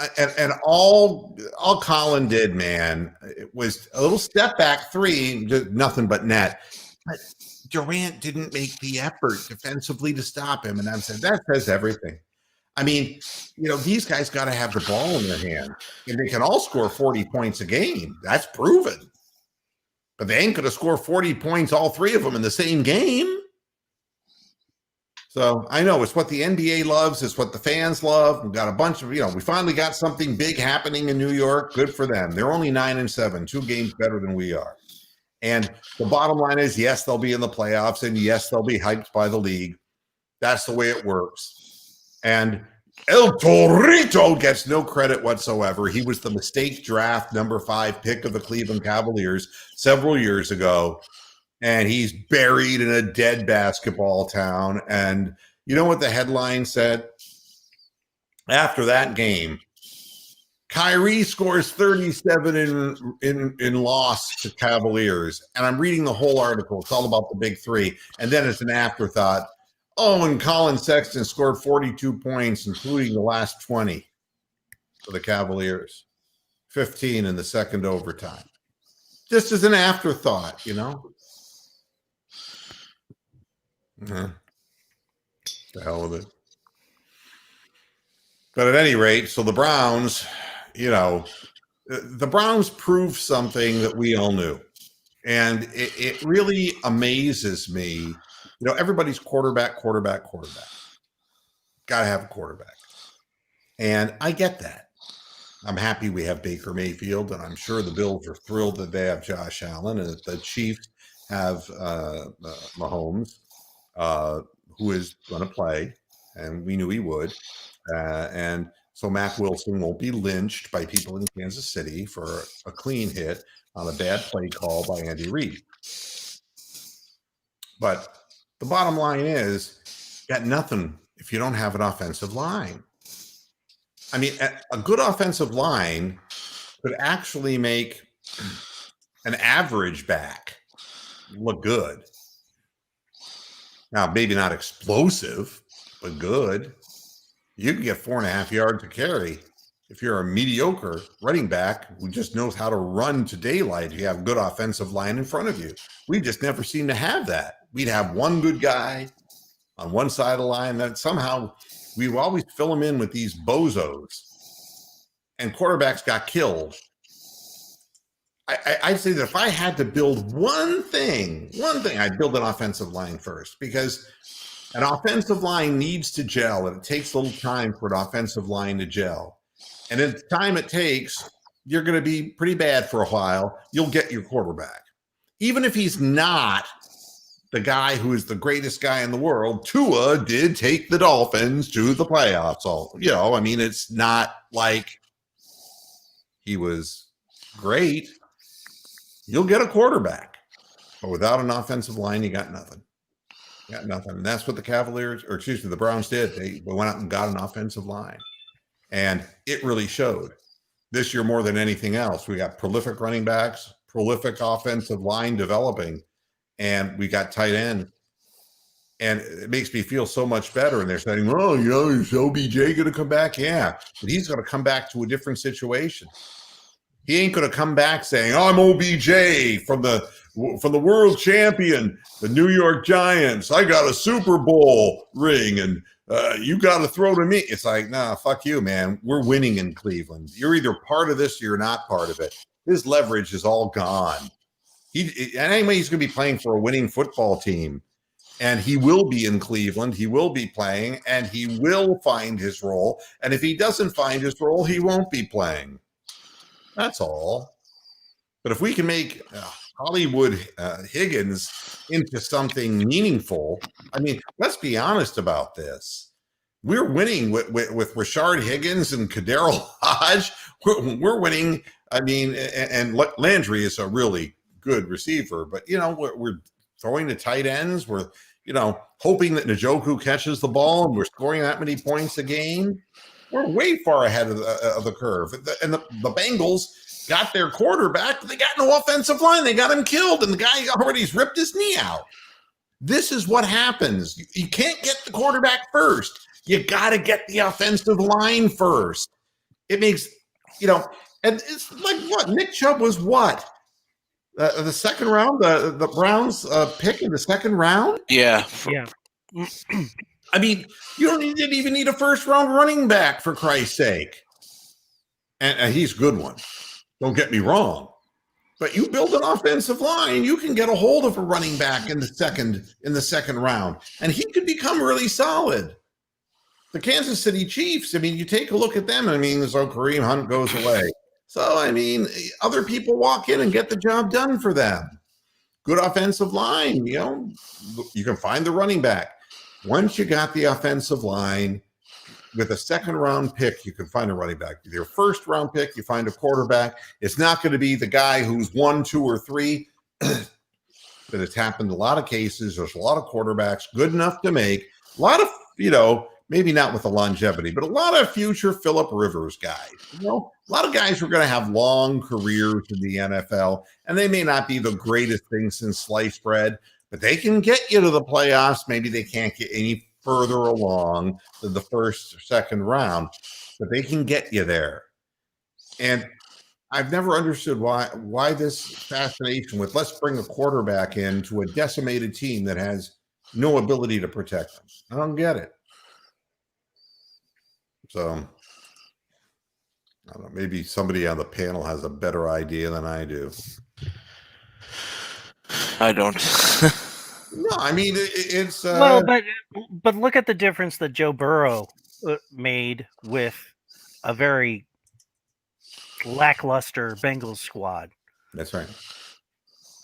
all Colin did, man, it was a little step back three, just nothing but net. But Durant didn't make the effort defensively to stop him. And I'm saying that says everything. I mean, these guys got to have the ball in their hand, and they can all score 40 points a game. That's proven. But they ain't going to score 40 points, all three of them, in the same game. So I know it's what the NBA loves. It's what the fans love. We've got a bunch of, we finally got something big happening in New York. Good for them. They're only 9-7, 2 games better than we are. And the bottom line is, yes, they'll be in the playoffs, and yes, they'll be hyped by the league. That's the way it works. And El Torito gets no credit whatsoever. He was the mistake draft number 5 pick of the Cleveland Cavaliers several years ago. And he's buried in a dead basketball town. And you know what the headline said? After that game, Kyrie scores 37 in loss to Cavaliers. And I'm reading the whole article. It's all about the big three. And then it's an afterthought. Oh, and Colin Sexton scored 42 points, including the last 20 for the Cavaliers. 15 in the second overtime. Just as an afterthought, The hell with it. But at any rate, so the Browns, the Browns proved something that we all knew. And it really amazes me. Everybody's quarterback. Got to have a quarterback. And I get that. I'm happy we have Baker Mayfield, and I'm sure the Bills are thrilled that they have Josh Allen, and that the Chiefs have Mahomes, who is going to play, and we knew he would. And so Mac Wilson won't be lynched by people in Kansas City for a clean hit on a bad play call by Andy Reid. But the bottom line is, you got nothing if you don't have an offensive line. I mean, a good offensive line could actually make an average back look good. Now, maybe not explosive, but good. You can get 4.5 yards to carry. If you're a mediocre running back who just knows how to run to daylight, you have a good offensive line in front of you. We just never seem to have that. We'd have one good guy on one side of the line that somehow we would always fill them in with these bozos. And quarterbacks got killed. I'd say that if I had to build one thing, I'd build an offensive line first, because an offensive line needs to gel, and it takes a little time for an offensive line to gel. And in the time it takes, you're going to be pretty bad for a while. You'll get your quarterback. Even if he's not the guy who is the greatest guy in the world, Tua did take the Dolphins to the playoffs. I mean, it's not like he was great. You'll get a quarterback, but without an offensive line, you got nothing. And that's what the Browns did. They went out and got an offensive line, and it really showed this year more than anything else. We got prolific running backs, prolific offensive line developing, and we got tight end. And it makes me feel so much better. And they're saying, "Oh, is OBJ going to come back?" Yeah, but he's going to come back to a different situation. He ain't going to come back saying, "I'm OBJ from the world champion, the New York Giants. I got a Super Bowl ring, and you got to throw to me." It's like, nah, fuck you, man. We're winning in Cleveland. You're either part of this or you're not part of it. His leverage is all gone. Anyway, he's going to be playing for a winning football team, and he will be in Cleveland. He will be playing, and he will find his role. And if he doesn't find his role, he won't be playing. That's all. But if we can make Hollywood Higgins into something meaningful, I mean, let's be honest about this. We're winning with Rashard Higgins and Kadero Hodge. We're winning. I mean, and Landry is a really good receiver, but we're throwing to tight ends. We're hoping that Njoku catches the ball, and we're scoring that many points a game. We're way far ahead of the curve. And the Bengals got their quarterback, but they got no offensive line. They got him killed, and the guy already's ripped his knee out. This is what happens. You can't get the quarterback first. You got to get the offensive line first. It makes, and it's like what? Nick Chubb was what? The second round, the Browns pick in the second round? Yeah. Yeah. I mean, you didn't even need a first-round running back, for Christ's sake. And he's a good one. Don't get me wrong. But you build an offensive line, you can get a hold of a running back in the second round, and he could become really solid. The Kansas City Chiefs, I mean, you take a look at them, I mean, so Kareem Hunt goes away. So, I mean, other people walk in and get the job done for them. Good offensive line, you can find the running back. Once you got the offensive line, with a second-round pick, you can find a running back. With your first-round pick, you find a quarterback. It's not going to be the guy who's 1, 2, or 3, but it's happened in a lot of cases. There's a lot of quarterbacks good enough to make a lot of, maybe not with the longevity, but a lot of future Phillip Rivers guys. A lot of guys who are going to have long careers in the NFL, and they may not be the greatest thing since sliced bread, but they can get you to the playoffs. Maybe they can't get any further along than the first or second round, but they can get you there. And I've never understood why this fascination with let's bring a quarterback in to a decimated team that has no ability to protect them. I don't get it. So I don't know, maybe somebody on the panel has a better idea than I do. I don't. No, I mean it's well, but look at the difference that Joe Burrow made with a very lackluster Bengals squad. That's right.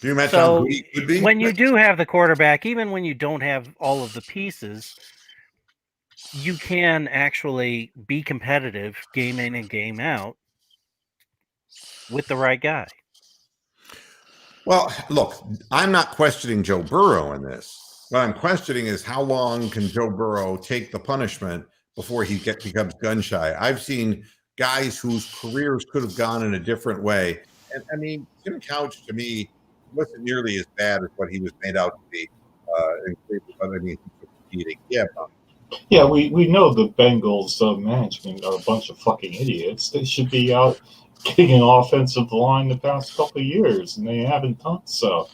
Do you imagine so how good he would be? When you do have the quarterback, even when you don't have all of the pieces, you can actually be competitive game in and game out with the right guy. Well, look, I'm not questioning Joe Burrow in this. What I'm questioning is how long can Joe Burrow take the punishment before he becomes gun shy? I've seen guys whose careers could have gone in a different way. And I mean, Tim Couch to me wasn't nearly as bad as what he was made out to be. In Cleveland, but I mean, he took a beating. Yeah, Yeah, we know the Bengals management are a bunch of fucking idiots. They should be out getting an offensive line the past couple of years, and they haven't done so.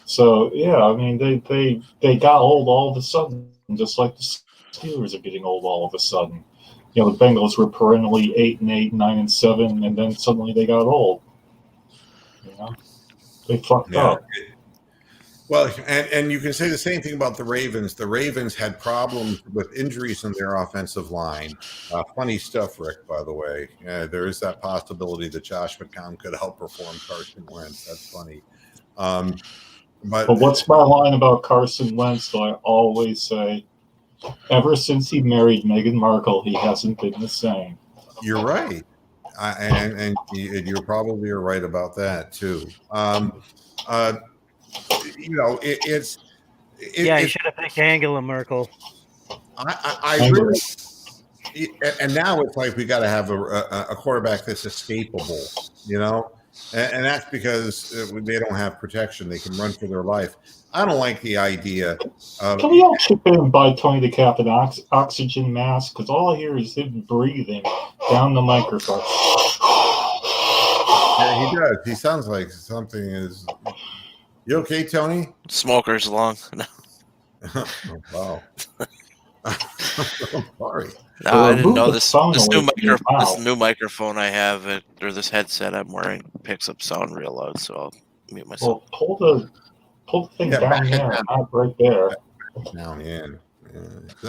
So yeah, I mean they got old all of a sudden, just like the Steelers are getting old all of a sudden. You know, the Bengals were perennially 8-8, 9-7, and then suddenly they got old. You know, they fucked up. Well, and you can say the same thing about the Ravens. The Ravens had problems with injuries in their offensive line. Funny stuff, Rick, by the way. There is that possibility that Josh McCown could outperform Carson Wentz. That's funny. But what's my line about Carson Wentz? I always say, ever since he married Meghan Markle, he hasn't been the same. You're right. And you probably are right about that, too. You know, you should have picked Angela Merkel. I really, and now it's like we got to have a quarterback that's escapable, you know, and that's because they don't have protection. They can run for their life. I don't like the idea of. Can we all chip in and buy Tony the Cap an oxygen mask? Because all I hear is him breathing down the microphone. Yeah, he does. He sounds like something is. You okay, Tony? Smoker's lung. Oh, wow. I'm sorry. No, I didn't know this new microphone I have, or this headset I'm wearing, picks up sound real loud, so I'll mute myself. Well, pull the thing down there, not right there. Down in. Yeah.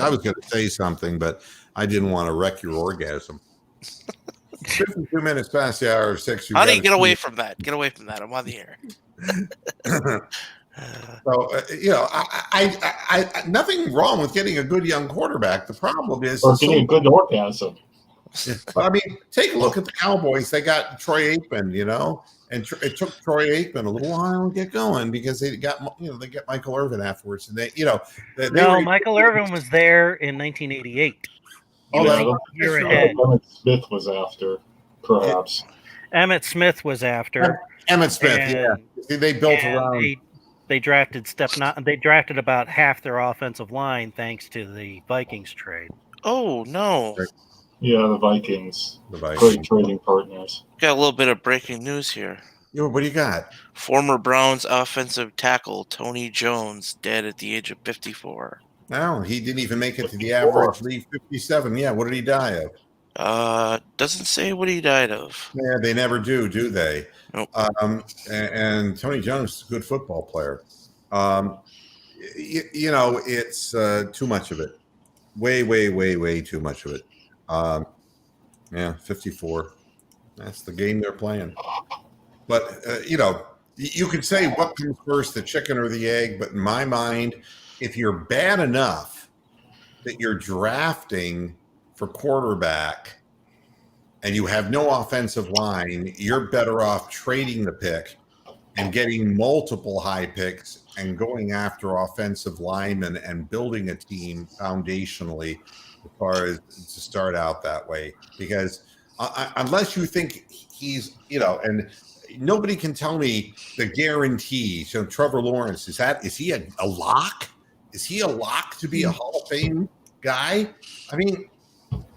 I was going to say something, but I didn't want to wreck your orgasm. 52 minutes past the hour of 6. Honey, get away from that. Get away from that. I'm on the air. So you know, I nothing wrong with getting a good young quarterback. The problem is getting a good orgasm. But I mean, take a look at the Cowboys. They got Troy Aikman, you know, and it took Troy Aikman a little while to get going because they got Michael Irvin afterwards, and Michael Irvin was there in 1988. Year ahead. Emmett Smith was after, perhaps. Emmett Smith was after. Emmett Smith, yeah. They built around. They drafted They drafted about half their offensive line thanks to the Vikings trade. Oh no! Yeah, the Vikings. Great trading partners. Got a little bit of breaking news here. Yo, what do you got? Former Browns offensive tackle Tony Jones dead at the age of 54. No, he didn't even make it to the average league 57. Yeah, what did he die of? Doesn't say what he died of. Yeah, they never do they? Nope. And Tony Jones is a good football player. You know, it's too much of it. Way too much of it. Yeah, 54. That's the game they're playing. But, you know, you could say what comes first, the chicken or the egg. But in my mind, if you're bad enough that you're drafting for quarterback and you have no offensive line, you're better off trading the pick and getting multiple high picks and going after offensive linemen and building a team foundationally as far as to start out that way. Because unless you think he's, you know, and nobody can tell me the guarantees. You know, Trevor Lawrence, is he a lock? Is he a lock to be a Hall of Fame guy? I mean,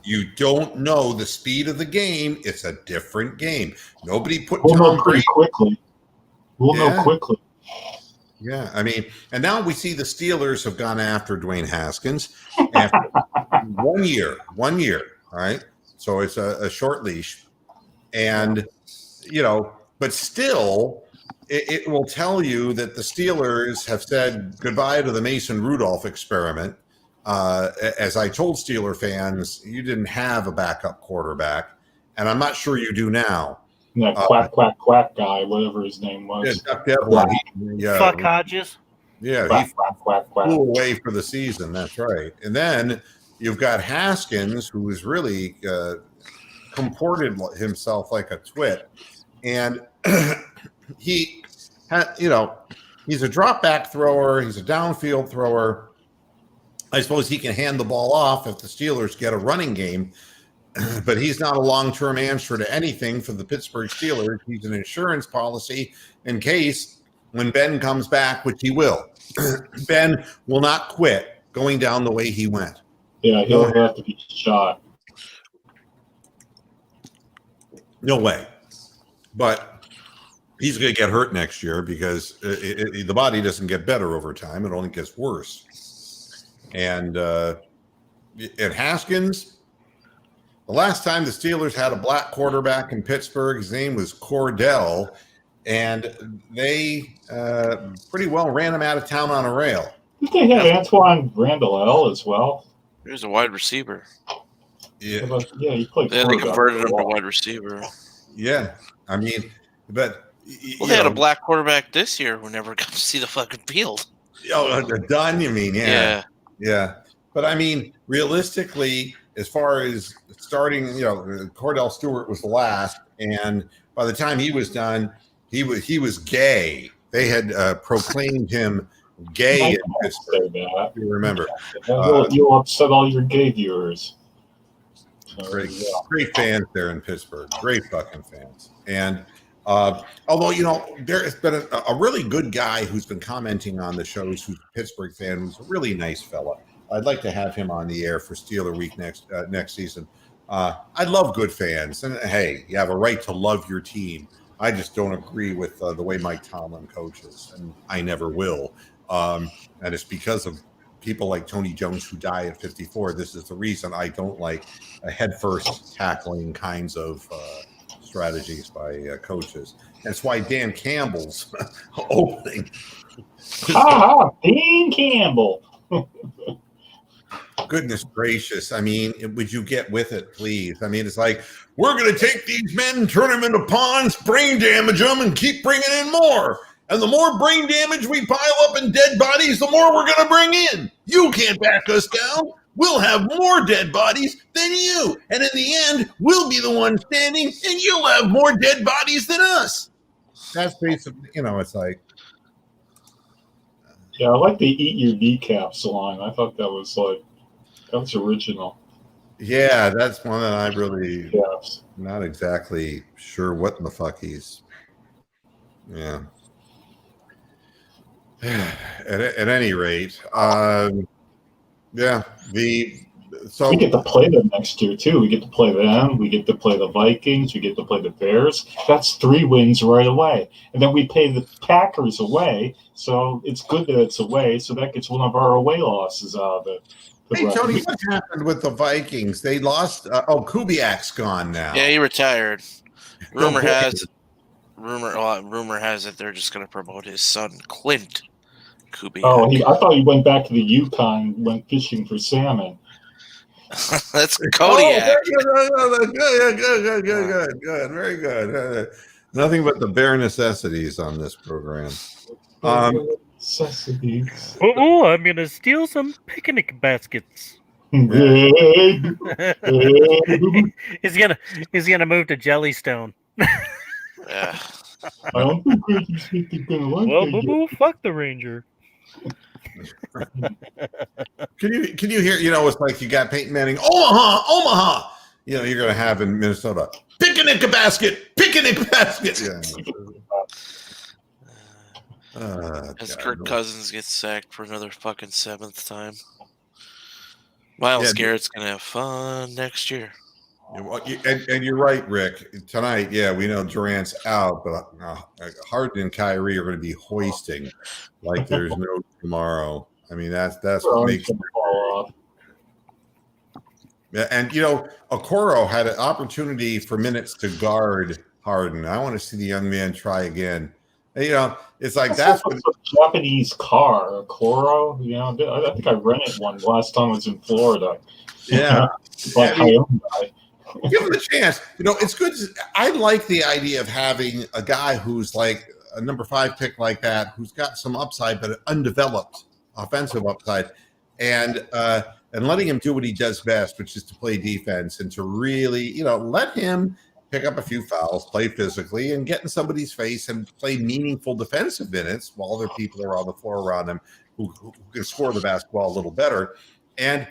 you don't know the speed of the game. It's a different game. Nobody put Tom Brady quickly. We'll know quickly. Yeah, I mean, and now we see the Steelers have gone after Dwayne Haskins after 1 year. 1 year, all right? So it's a short leash. And, you know, but still, it will tell you that the Steelers have said goodbye to the Mason Rudolph experiment. As I told Steeler fans, you didn't have a backup quarterback, and I'm not sure you do now. That quack guy, whatever his name was. Yeah, Duck Devlin. Fuck Hodges. Yeah, he flew away for the season. That's right. And then you've got Haskins, who has really comported himself like a twit, and he He's a drop back thrower. He's a downfield thrower. I suppose he can hand the ball off if the Steelers get a running game, but he's not a long-term answer to anything for the Pittsburgh Steelers. He's an insurance policy in case when Ben comes back, which he will. Ben will not quit going down the way he went. Yeah, he'll have to be shot. No way. But he's going to get hurt next year because the body doesn't get better over time. It only gets worse. And at Haskins, the last time the Steelers had a black quarterback in Pittsburgh, his name was Cordell, and they pretty well ran him out of town on a rail. Did they have Antoine Randall L as well? He was a wide receiver. Yeah, he played. Then they converted him to wide receiver. Yeah, I mean, but they had a black quarterback this year who never got to see the fucking field. Oh, Dunn, you mean? Yeah. But I mean, realistically, as far as starting, Cordell Stewart was the last, and by the time he was done, he was gay. They had proclaimed him gay in Pittsburgh. You remember? You'll upset all your gay viewers. Great fans there in Pittsburgh. Great fucking fans. And although, there has been a really good guy who's been commenting on the shows who's a Pittsburgh fan, who's a really nice fella. I'd like to have him on the air for Steeler Week next season. I love good fans. And, hey, you have a right to love your team. I just don't agree with the way Mike Tomlin coaches, and I never will. And it's because of people like Tony Jones who die at 54. This is the reason I don't like headfirst tackling kinds of strategies by coaches. That's why Dan Campbell's opening. Dan Campbell. Goodness gracious. I mean, would you get with it, please? I mean, it's like, we're going to take these men, turn them into pawns, brain damage them, and keep bringing in more. And the more brain damage we pile up in dead bodies, the more we're going to bring in. You can't back us down. We'll have more dead bodies than you. And in the end, we'll be the one standing, and you'll have more dead bodies than us. That's basically, it's like. Yeah, I like the eat your kneecaps line. I thought that was that's original. Yeah, that's one that I really not exactly sure what in the fuck he's. Yeah. At any rate, we get to play them next year too. We get to play them. We get to play the Vikings. We get to play the Bears. That's 3 wins right away, and then we play the Packers away. So it's good that it's away. So that gets one of our away losses out of it. Hey Tony, what happened with the Vikings? They lost. Kubiak's gone now. Yeah, he retired. Rumor has it they're just going to promote his son Clint Kubiak. Oh, I thought he went back to the Yukon, went fishing for salmon. That's Kodiak. Good, very good. Nothing but the bare necessities on this program. Necessities. Oh, I'm gonna steal some picnic baskets. He's gonna move to Jellystone. Yeah. I don't think Gracie gonna like Well, boo-boo, fuck the Ranger. Can you hear? It's like you got Peyton Manning, Omaha. You're going to have in Minnesota, picnic basket. Yeah. As Kirk Cousins gets sacked for another fucking 7th time, Myles Garrett's going to have fun next year. And you're right, Rick. Tonight, we know Durant's out, but Harden and Kyrie are going to be hoisting like there's no tomorrow. I mean, that's what makes it fall off. Yeah, and Okoro had an opportunity for minutes to guard Harden. I want to see the young man try again. And, it's like that's what a Japanese car, Okoro. I think I rented one last time I was in Florida. Yeah, by Hyundai. Give him a chance. It's good. I like the idea of having a guy who's like a number 5 pick like that, who's got some upside, but undeveloped offensive upside, and letting him do what he does best, which is to play defense and to really, let him pick up a few fouls, play physically, and get in somebody's face and play meaningful defensive minutes while other people are on the floor around him who can score the basketball a little better. And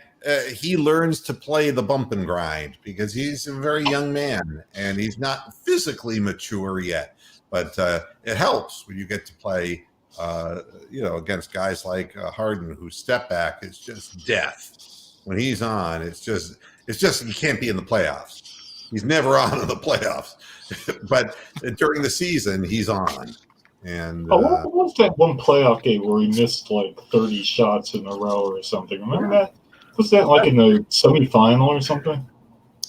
he learns to play the bump and grind because he's a very young man and he's not physically mature yet. But it helps when you get to play, against guys like Harden, whose step back is just death. When he's on, it's just he can't be in the playoffs. He's never on in the playoffs, but during the season, he's on. And what was that one playoff game where he missed like 30 shots in a row or something? Remember that? Was that like in the semifinal or something?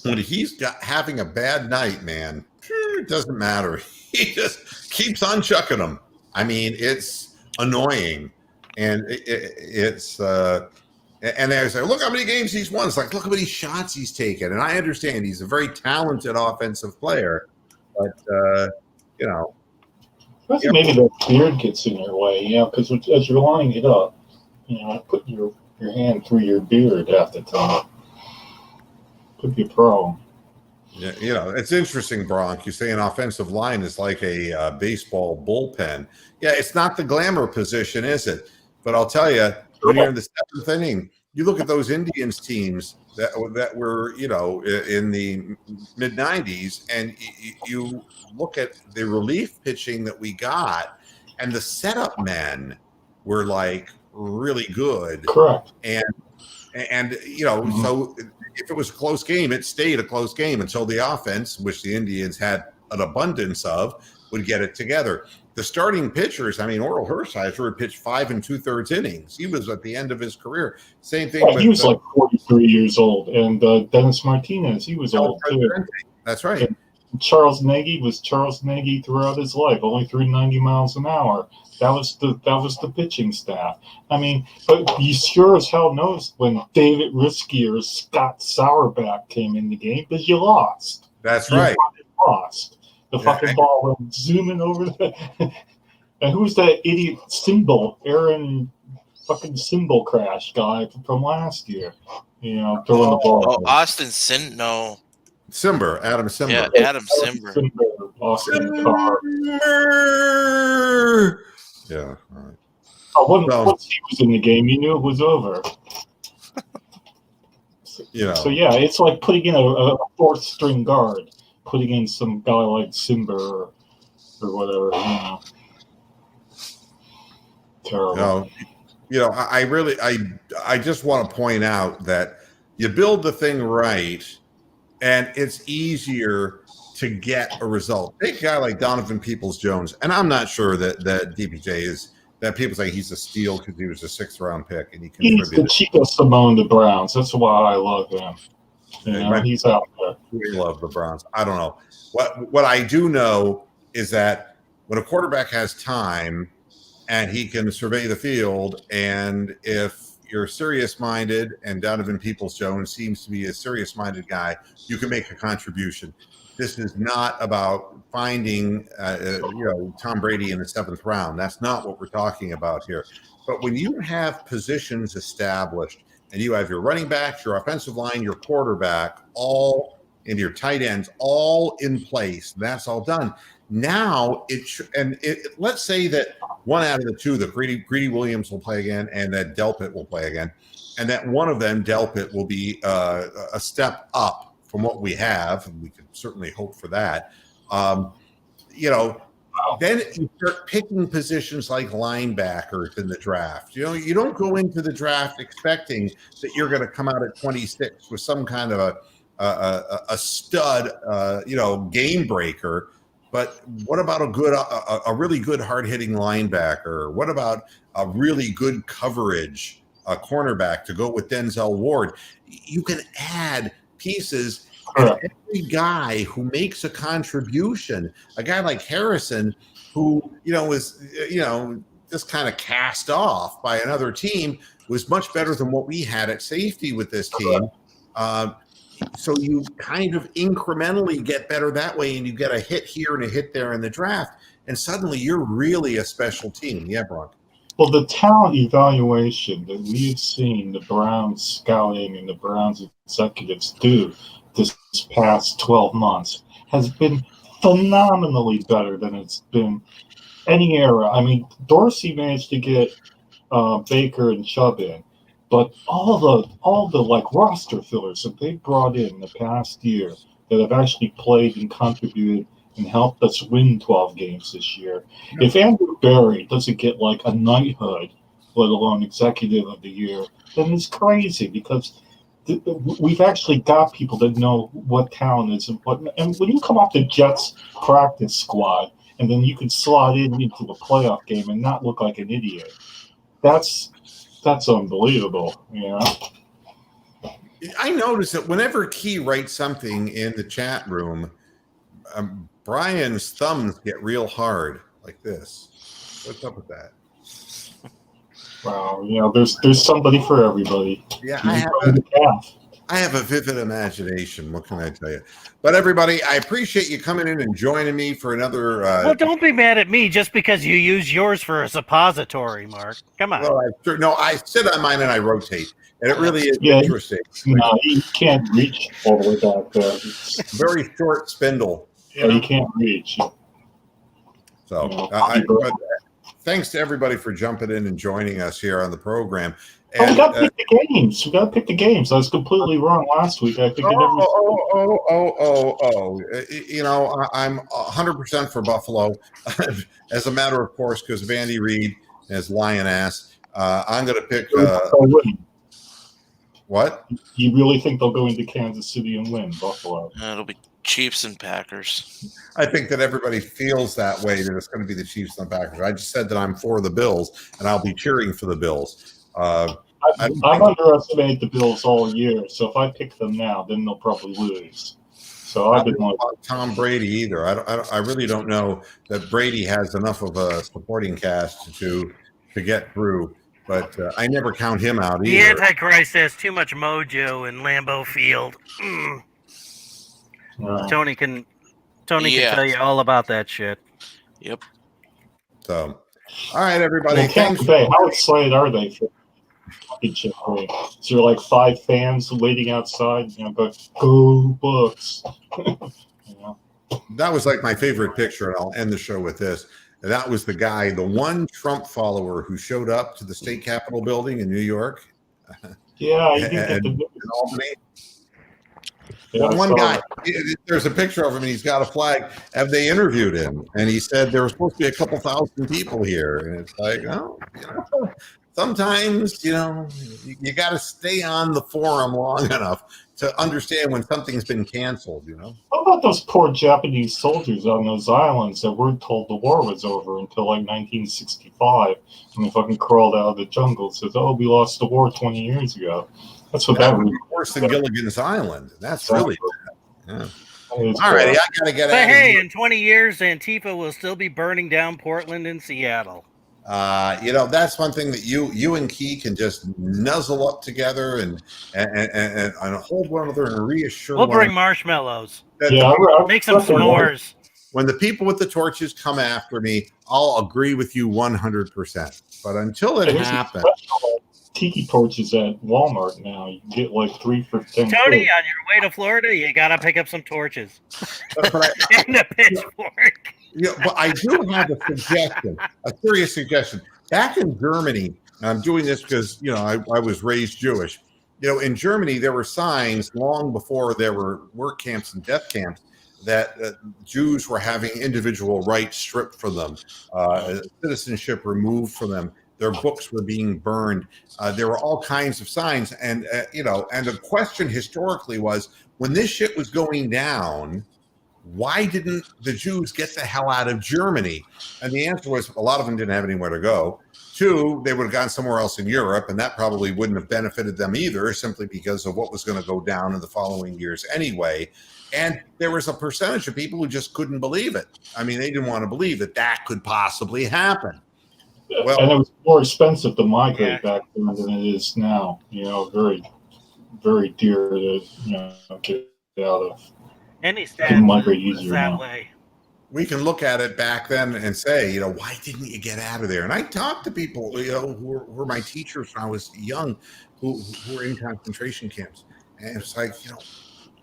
When he's having a bad night, man, it doesn't matter. He just keeps on chucking them. I mean, it's annoying, and it's. And they say, look how many games he's won. It's like, look how many shots he's taken. And I understand he's a very talented offensive player, but I think maybe the beard gets in your way, because as you're lining it up, putting your hand through your beard half the time could be a problem. Yeah, it's interesting, Bronk. You say an offensive line is like a baseball bullpen. Yeah, it's not the glamour position, is it? But I'll tell you, when you're in the seventh inning, you look at those Indians teams that were, in the mid 90s, and you look at the relief pitching that we got, and the setup men were like really good. Correct. And so if it was a close game, it stayed a close game until the offense, which the Indians had an abundance of, would get it together. The starting pitchers, Oral Hershiser had pitched 5 2/3 innings. He was at the end of his career. Same thing. He was like 43 years old, and Dennis Martinez, he was old too. That's right. And Charles Nagy was Charles Nagy throughout his life, only threw 90 miles an hour. That was the pitching staff. But you sure as hell noticed when David Risky or Scott Sauerback came in the game because you lost. That's right. You lost. The fucking ball went zooming over and who's that idiot Aaron fucking cymbal crash guy from last year? Throwing the ball. Oh, Austin Simber, Adam Simber. Yeah, Adam Simber. Austin Carr. Yeah, all right. Once he was in the game, you knew it was over. So yeah, it's like putting in a fourth string guard, putting in some guy like Simber or whatever. Terrible. I just want to point out that you build the thing right, and it's easier to get a result. Take a guy like Donovan Peoples-Jones, and I'm not sure that DPJ is that people say he's a steal because he was a 6th-round pick and he contributed. He's the Chico Simone of the Browns. That's why I love him. He's out there. We love the Browns. I don't know. What I do know is that when a quarterback has time and he can survey the field, and if you're serious-minded, and Donovan Peoples-Jones seems to be a serious-minded guy, you can make a contribution. This is not about finding, Tom Brady in the 7th round. That's not what we're talking about here. But when you have positions established and you have your running backs, your offensive line, your quarterback, all and your tight ends, all in place, that's all done. Now let's say that one out of the two, that Greedy Williams will play again, and that Delpit will play again, and that one of them, Delpit, will be a step up from what we have, and we can certainly hope for that. Then you start picking positions like linebackers in the draft. You don't go into the draft expecting that you're going to come out at 26 with some kind of a stud, game breaker. But what about a really good hard-hitting linebacker? What about a really good coverage cornerback to go with Denzel Ward? You can add pieces, and every guy who makes a contribution, a guy like Harrison, who was just kind of cast off by another team, was much better than what we had at safety with this team. So you kind of incrementally get better that way, and you get a hit here and a hit there in the draft, and suddenly you're really a special team. Yeah, Bronk. Well, the talent evaluation that we've seen the Browns scouting and the Browns executives do this past 12 months has been phenomenally better than it's been any era. I mean, Dorsey managed to get Baker and Chubb in, but all the like roster fillers that they brought in the past year that have actually played and contributed and helped us win 12 games this year. Yeah. If Andrew Berry doesn't get like a knighthood, let alone executive of the year, then it's crazy because we've actually got people that know what talent is and what. And when you come off the Jets practice squad and then you can slot into the playoff game and not look like an idiot, that's unbelievable. You know. I notice that whenever Key writes something in the chat room, Brian's thumbs get real hard like this. What's up with that? Wow, you know, there's somebody for everybody. Yeah, I have a vivid imagination. What can I tell you? But everybody, I appreciate you coming in and joining me for another. Well, don't be mad at me just because you use yours for a suppository, Mark. Come on. Well, I sit on mine and I rotate, and it really is interesting. No, you can't reach all the way back there. Very short spindle. Yeah, you can't reach. So, but thanks to everybody for jumping in and joining us here on the program. And, we got to pick the games. We got to pick the games. I was completely wrong last week. I think. You know, I'm 100% for Buffalo, as a matter of course, because of Andy Reid and his lion ass. I'm going to pick. What? You really think they'll go into Kansas City and win, Buffalo? It'll be Chiefs and Packers. I think that everybody feels that way, that it's going to be the Chiefs and the Packers. I just said that I'm for the Bills, and I'll be cheering for the Bills. I've underestimated the Bills all year, so if I pick them now, then they'll probably lose. So I've been like Tom Brady either. I really don't know that Brady has enough of a supporting cast to get through. But I never count him out either. The Antichrist has too much mojo in Lambeau Field. Tony can tell you all about that shit. Yep. So, all right, everybody. Thanks. How excited are they for championship game? Is there like 5 fans waiting outside? You know, go Bucks. That was like my favorite picture, and I'll end the show with this. That was the guy, the one Trump follower who showed up to the state capitol building in New York. Yeah, in Albany. Yeah, one guy, there's a picture of him, and he's got a flag. Have they interviewed him? And he said there were supposed to be a couple thousand people here. And it's like, sometimes, you got to stay on the forum long enough to understand when something's been canceled, How about those poor Japanese soldiers on those islands that weren't told the war was over until like 1965, and they fucking crawled out of the jungle and said, we lost the war 20 years ago. That's what that was. Worse than Gilligan's Island. That's really bad. Yeah. All righty, I got to get out of here. But hey, in 20 years, Antifa will still be burning down Portland and Seattle. That's one thing that you and Key can just nuzzle up together and hold one another and reassure. We'll bring marshmallows. Make some s'mores. When the people with the torches come after me, I'll agree with you 100%. But until it happens, tiki torches at Walmart now. You can get like 3 for $10. Tony, on your way to Florida, you gotta pick up some torches and a pitchfork. But I do have a suggestion, a serious suggestion. Back in Germany, and I'm doing this because, I was raised Jewish. In Germany, there were signs long before there were work camps and death camps that Jews were having individual rights stripped from them, citizenship removed from them. Their books were being burned. There were all kinds of signs. And, and the question historically was, when this shit was going down, why didn't the Jews get the hell out of Germany? And the answer was a lot of them didn't have anywhere to go. 2, they would have gone somewhere else in Europe, and that probably wouldn't have benefited them either, simply because of what was going to go down in the following years anyway. And there was a percentage of people who just couldn't believe it. I mean, they didn't want to believe that could possibly happen. Well, and it was more expensive to migrate back then than it is now. Very, very dear to get out of. Any stat migrate easier that now. Way. We can look at it back then and say, why didn't you get out of there? And I talked to people, who were my teachers when I was young, who were in concentration camps, and it's like,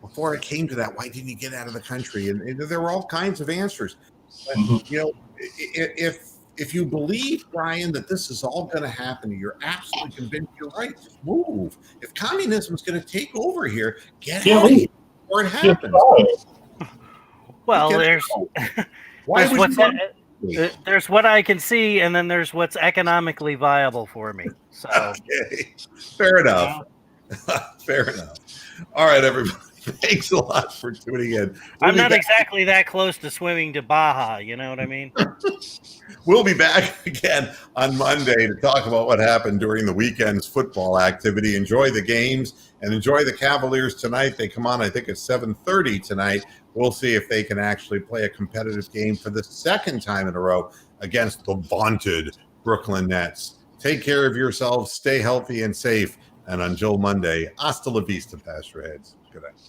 before it came to that, why didn't you get out of the country? And there were all kinds of answers. But, you know, if you believe, Brian, that this is all going to happen, you're absolutely convinced you're right, just move. If communism is going to take over here, get out of here before it happens. Well, there's what I can see, and then there's what's economically viable for me. So, okay, fair enough. Fair enough. All right, everybody. Thanks a lot for tuning in. I'm not exactly that close to swimming to Baja. You know what I mean? We'll be back again on Monday to talk about what happened during the weekend's football activity. Enjoy the games and enjoy the Cavaliers tonight. They come on, I think, at 7:30 tonight. We'll see if they can actually play a competitive game for the second time in a row against the vaunted Brooklyn Nets. Take care of yourselves. Stay healthy and safe. And until Monday, hasta la vista, Pastor Heads. Good night.